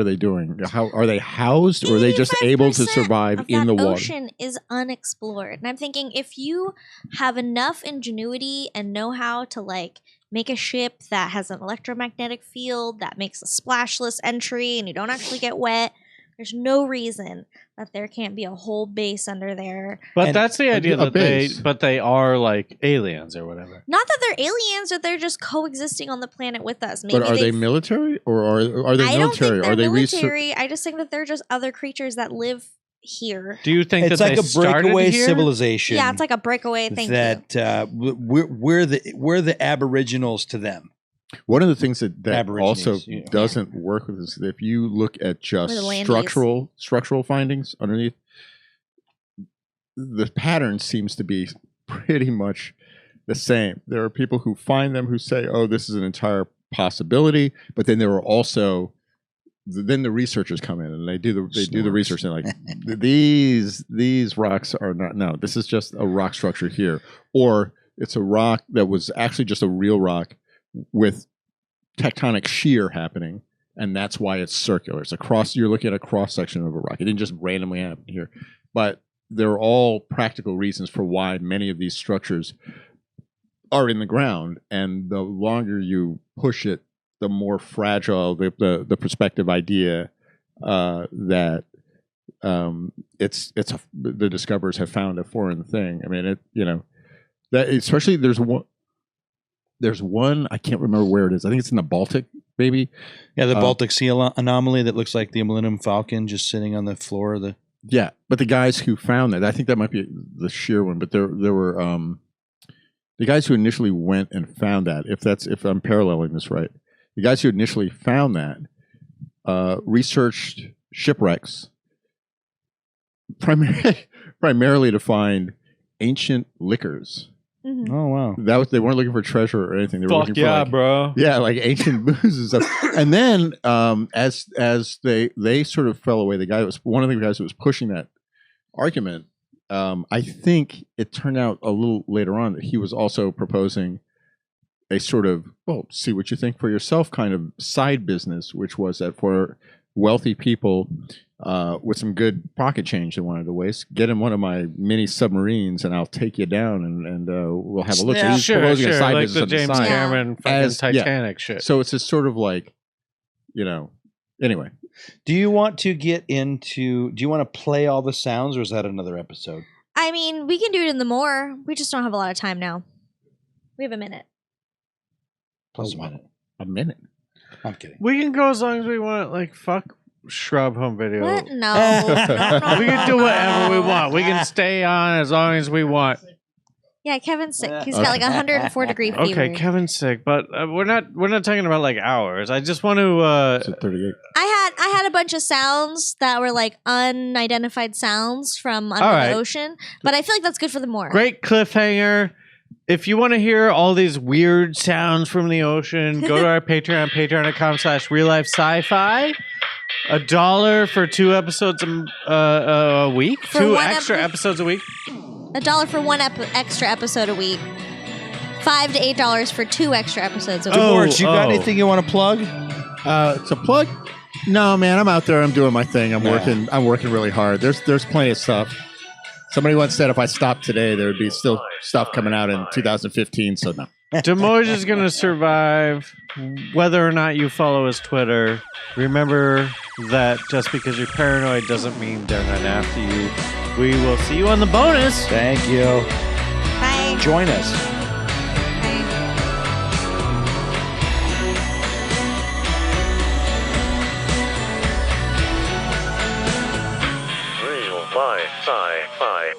Speaker 4: they doing? How are they housed, or are they just able to survive in the water?
Speaker 3: The ocean is unexplored, and I'm thinking if you have enough ingenuity and know-how to like make a ship that has an electromagnetic field that makes a splashless entry, and you don't actually get wet, there's no reason that there can't be a whole base under there.
Speaker 1: But that's the idea that they are like aliens or whatever.
Speaker 3: Not that they're aliens, or they're just coexisting on the planet with us. Maybe
Speaker 4: but are they military, or are they
Speaker 3: I
Speaker 4: military?
Speaker 3: don't think they're
Speaker 4: are they
Speaker 3: military. I just think that they're just other creatures that live here.
Speaker 1: Do you think
Speaker 2: it's
Speaker 1: that
Speaker 2: like
Speaker 1: they
Speaker 2: a breakaway
Speaker 1: here?
Speaker 2: civilization?
Speaker 3: Yeah, it's like a breakaway thing.
Speaker 2: We're the aboriginals to them.
Speaker 4: One of the things that also doesn't work with this, if you look at just structural findings underneath, the pattern seems to be pretty much the same. There are people who find them who say, oh, this is an entire possibility, but then there are also then the researchers come in and they do the research and like these rocks are not. No, this is just a rock structure here, or it's a rock that was actually just a real rock with tectonic shear happening, and that's why it's circular. It's you're looking at a cross section of a rock. It didn't just randomly happen here, but there are all practical reasons for why many of these structures are in the ground, and the longer you push it, the more fragile the prospective idea that the discoverers have found a foreign thing. I mean, that especially there's one I can't remember where it is. I think it's in the Baltic, maybe.
Speaker 2: Yeah, the Baltic Sea anomaly that looks like the Millennium Falcon just sitting on the floor of the.
Speaker 4: Yeah, but the guys who found that, I think that might be the sheer one, but there were the guys who initially went and found that, if I'm paralleling this right, the guys who initially found that researched shipwrecks primarily to find ancient liquors.
Speaker 3: Mm-hmm.
Speaker 2: Oh wow!
Speaker 4: They weren't looking for treasure or anything. They were looking for
Speaker 1: bro.
Speaker 4: Yeah, like ancient booze and stuff. And then as they sort of fell away, one of the guys who was pushing that argument. I think it turned out a little later on that he was also proposing a sort of, see what you think for yourself kind of side business, which was that for wealthy people with some good pocket change they wanted to waste, get in one of my mini submarines and I'll take you down and we'll have a look.
Speaker 1: Yeah,
Speaker 4: So he's proposing a side
Speaker 1: like
Speaker 4: business
Speaker 1: the
Speaker 4: on the
Speaker 1: James
Speaker 4: side.
Speaker 1: Cameron fucking Titanic shit.
Speaker 4: So it's this sort of like, anyway.
Speaker 2: Do you want to play all the sounds, or is that another episode?
Speaker 3: I mean, we can do it in the more. We just don't have a lot of time now. We have a minute.
Speaker 2: Plus a minute.
Speaker 4: A minute.
Speaker 2: I'm kidding.
Speaker 1: We can go as long as we want. Like, fuck Shrub Home Video.
Speaker 3: What? No. No.
Speaker 1: We can do whatever we want. We can stay on as long as we want.
Speaker 3: Yeah, Kevin's sick. He's got like 104-degree fever.
Speaker 1: Okay, Kevin's sick, but we're not talking about like hours. I just want to.
Speaker 4: It's at 38.
Speaker 3: I had a bunch of sounds that were like unidentified sounds from under the ocean, but I feel like that's good for the more.
Speaker 1: Great cliffhanger. If you want to hear all these weird sounds from the ocean, go to our Patreon, patreon.com/RealLifeSci-Fi. $1 for 2 episodes a week.
Speaker 3: For
Speaker 1: 2
Speaker 3: one
Speaker 1: extra episodes a week.
Speaker 3: $1 for 1 extra episode a week. $5 to $8 for 2 extra episodes a week.
Speaker 2: DeMorge, you got anything you want to plug?
Speaker 4: It's a plug? No, man, I'm out there. I'm doing my thing. I'm working really hard. There's plenty of stuff. Somebody once said if I stopped today, there would be still stuff coming out in 2015. So no.
Speaker 1: DeMorge is going to survive whether or not you follow his Twitter. Remember that just because you're paranoid doesn't mean they're not after you. We will see you on the bonus.
Speaker 2: Thank you.
Speaker 3: Bye.
Speaker 2: Join us.
Speaker 3: Bye.
Speaker 5: Real Life Sci-Fi.